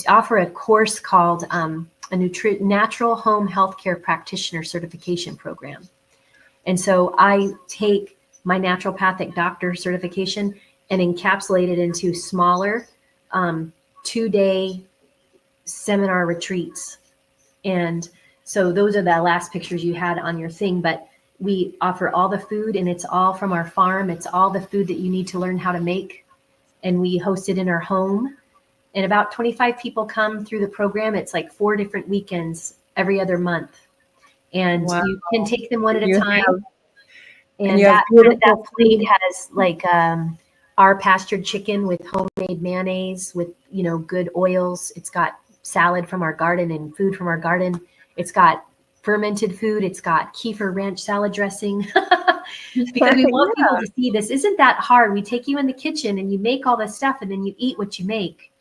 offer a course called a Natural Home Healthcare Practitioner Certification Program. And so I take my naturopathic doctor certification and encapsulate it into smaller 2-day seminar retreats. And so those are the last pictures you had on your thing, but we offer all the food, and it's all from our farm. It's all the food that you need to learn how to make. And we host it in our home. And about 25 people come through the program. It's like 4 different weekends every other month. And you can take them one at a time. And that plate has like our pastured chicken with homemade mayonnaise with, good oils. It's got salad from our garden and food from our garden. It's got fermented food. It's got kefir ranch salad dressing. Because we want people to see this isn't that hard. We take you in the kitchen and you make all this stuff, and then you eat what you make.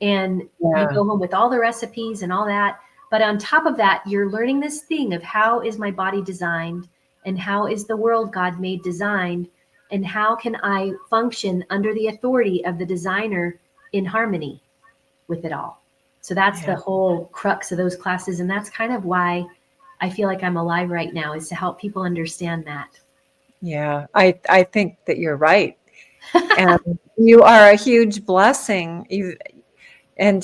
And you go home with all the recipes and all that. But on top of that, you're learning this thing of how is my body designed, and how is the world God made designed, and how can I function under the authority of the designer in harmony with it all. So that's the whole crux of those classes. And that's kind of why I feel like I'm alive right now, is to help people understand that. Yeah, I think that you're right. And you are a huge blessing. And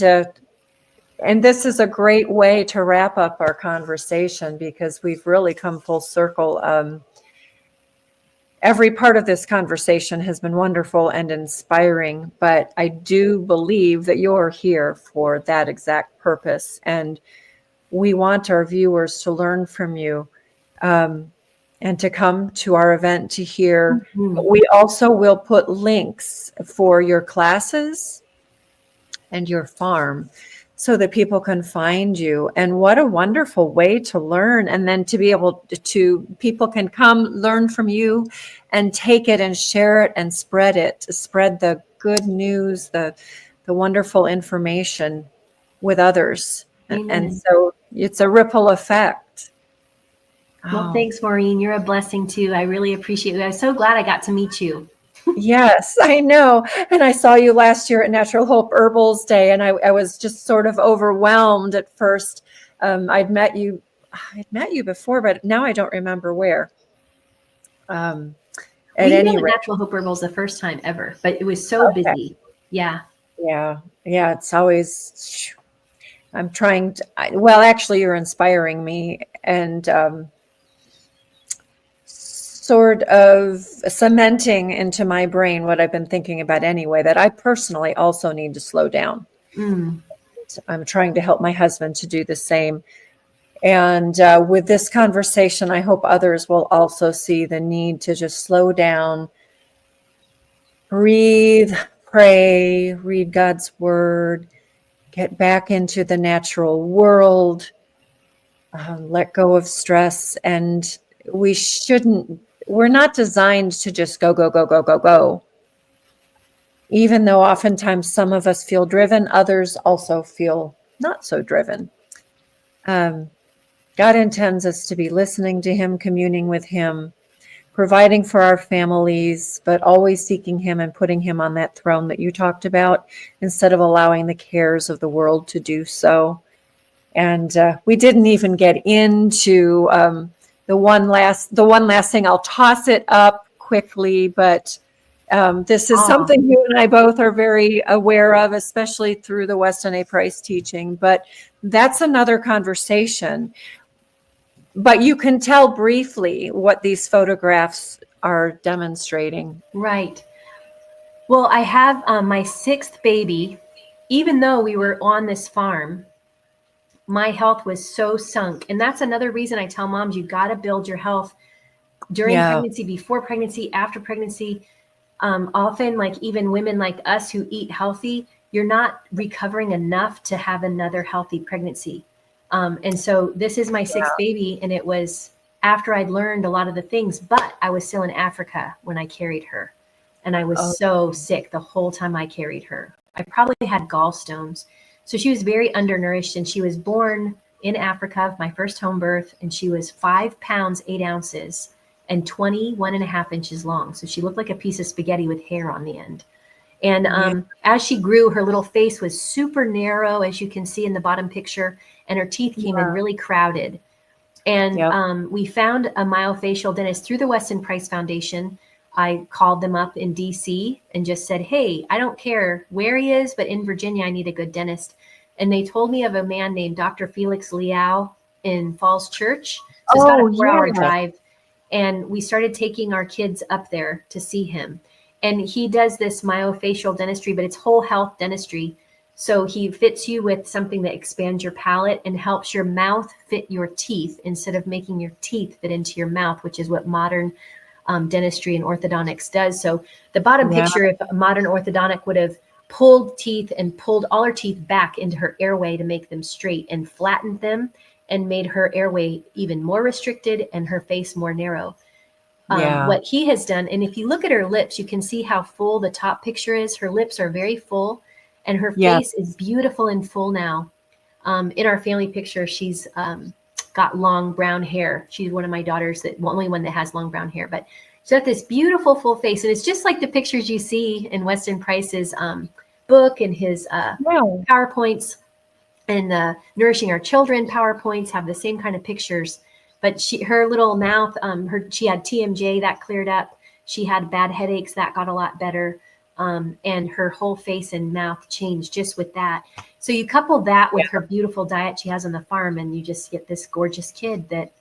this is a great way to wrap up our conversation, because we've really come full circle. every part of this conversation has been wonderful and inspiring, but I do believe that you're here for that exact purpose. And we want our viewers to learn from you, and to come to our event to hear. Mhm. We also will put links for your classes and your farm so that people can find you. And what a wonderful way to learn. And then to be able to, people can come learn from you and take it and share it and spread it, to spread the good news, the wonderful information with others. And Amen. so it's a ripple effect. Well, Oh, thanks, Maureen. You're a blessing too. I really appreciate you. I'm so glad I got to meet you. yes, I know. And I saw you last year at Natural Hope Herbals Day, and I was just sort of overwhelmed at first. I'd met you before, but now I don't remember where. At We met any at rate, Natural Hope Herbals the first time ever, but it was so okay. busy. Yeah. Yeah, it's always, I'm trying to, well, actually, you're inspiring me, and sort of cementing into my brain what I've been thinking about anyway, that I personally also need to slow down. Mm. I'm trying to help my husband to do the same. And with this conversation, I hope others will also see the need to just slow down, breathe, pray, read God's word, get back into the natural world, let go of stress. And we're not designed to just go, go, go, go, go, go. Even though oftentimes some of us feel driven, others also feel not so driven. God intends us to be listening to Him, communing with Him, providing for our families, but always seeking Him and putting Him on that throne that you talked about, instead of allowing the cares of the world to do so. And we didn't even get into the one last thing. I'll toss it up quickly, but this is Oh, something you and I both are very aware of, especially through the Weston A. Price teaching. But that's another conversation. But you can tell briefly what these photographs are demonstrating. right. Well, I have my sixth baby. Even though we were on this farm, my health was so sunk. And that's another reason I tell moms, you got to build your health during Yeah, pregnancy, before pregnancy, after pregnancy. Often, like even women like us who eat healthy, you're not recovering enough to have another healthy pregnancy. And so this is my yeah. sixth baby, and it was after I'd learned a lot of the things, but I was still in Africa when I carried her. And I Oh, was so sick the whole time I carried her. I probably had gallstones. So she was very undernourished, and she was born in Africa, my first home birth, and she was 5 pounds, 8 ounces and 21.5 inches long. So she looked like a piece of spaghetti with hair on the end. And yeah, as she grew, her little face was super narrow, as you can see in the bottom picture, and her teeth came in yeah, really crowded. And yep. we found a myofacial dentist through the Weston Price Foundation. I called them up in DC and just said, hey, I don't care where he is, but in Virginia, I need a good dentist. And they told me of a man named Dr. Felix Liao in Falls Church. So it's about a Oh, 4-hour yeah. drive. And we started taking our kids up there to see him. And he does this myofacial dentistry, but it's whole health dentistry. So he fits you with something that expands your palate and helps your mouth fit your teeth instead of making your teeth fit into your mouth, which is what modern dentistry and orthodontics does. So the bottom Yeah. picture, if a modern orthodontic would have pulled teeth and pulled all her teeth back into her airway to make them straight and flattened them and made her airway even more restricted and her face more narrow. Yeah. What he has done, and if you look at her lips, you can see how full the top picture is. Her lips are very full and her Yeah. face is beautiful and full now. In our family picture, she's got long brown hair. She's one of my daughters, that only one that has long brown hair, but she's got this beautiful full face. And it's just like the pictures you see in Weston Price's book and his Yeah. PowerPoints, and the Nourishing Our Children PowerPoints have the same kind of pictures. But her little mouth, she had TMJ that cleared up. She had bad headaches that got a lot better. And her whole face and mouth changed just with that. So you couple that with her beautiful diet she has on the farm, and you just get this gorgeous kid that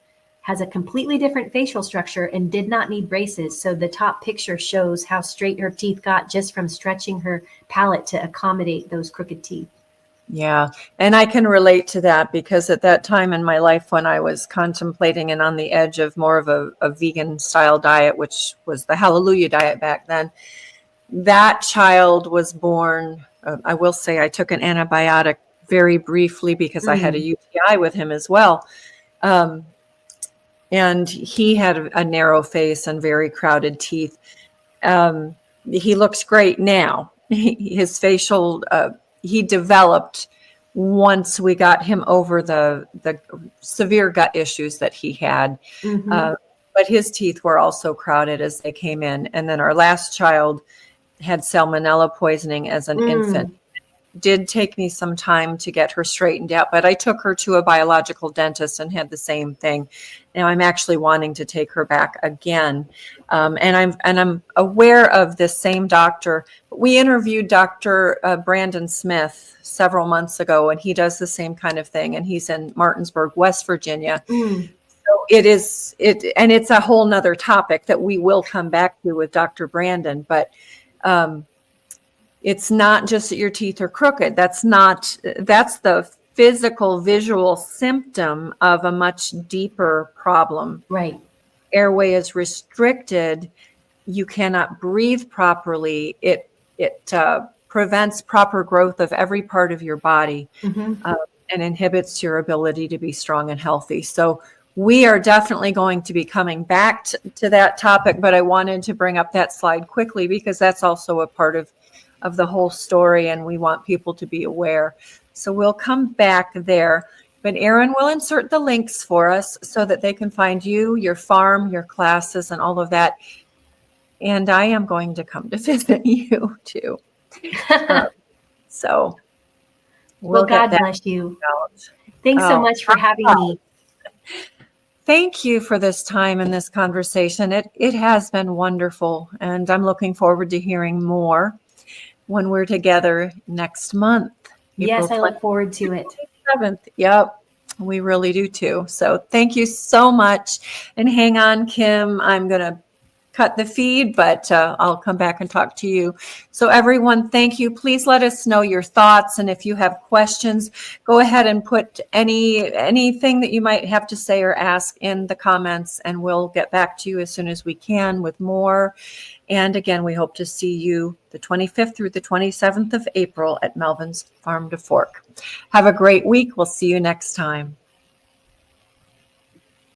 has a completely different facial structure and did not need braces. So the top picture shows how straight her teeth got just from stretching her palate to accommodate those crooked teeth. Yeah. And I can relate to that because at that time in my life when I was contemplating and on the edge of more of a vegan style diet, which was the Hallelujah diet back then, that child was born. I will say I took an antibiotic very briefly because I had a UTI with him as well. And he had a narrow face and very crowded teeth. He looks great now. His facial, he developed once we got him over the severe gut issues that he had. But his teeth were also crowded as they came in. And then our last child had salmonella poisoning as an infant. Did take me some time to get her straightened out, but I took her to a biological dentist and had the same thing. Now I'm actually wanting to take her back again. And I'm aware of this same doctor. We interviewed Dr. Brandon Smith several months ago, and he does the same kind of thing. And he's in Martinsburg, West Virginia. So it's a whole nother topic that we will come back to with Dr. Brandon, but it's not just that your teeth are crooked. That's the physical visual symptom of a much deeper problem. Right. Airway is restricted. You cannot breathe properly. It prevents proper growth of every part of your body and inhibits your ability to be strong and healthy. So we are definitely going to be coming back to that topic, but I wanted to bring up that slide quickly because that's also a part of the whole story, and we want people to be aware. So we'll come back there. But Erin will insert the links for us so that they can find you, your farm, your classes, and all of that. And I am going to come to visit you too. So well, God bless you. Thanks so much for having me. Thank you for this time and this conversation. It has been wonderful, and I'm looking forward to hearing more when we're together next month. Yes, I look forward to it. 7th. Yep, we really do too. So thank you so much. And hang on, Kim. I'm going to cut the feed, but I'll come back and talk to you. So everyone, thank you. Please let us know your thoughts. And if you have questions, go ahead and put anything that you might have to say or ask in the comments, and we'll get back to you as soon as we can with more. And again, we hope to see you the 25th through the 27th of April at Melvin's Farm to Fork. Have a great week. We'll see you next time.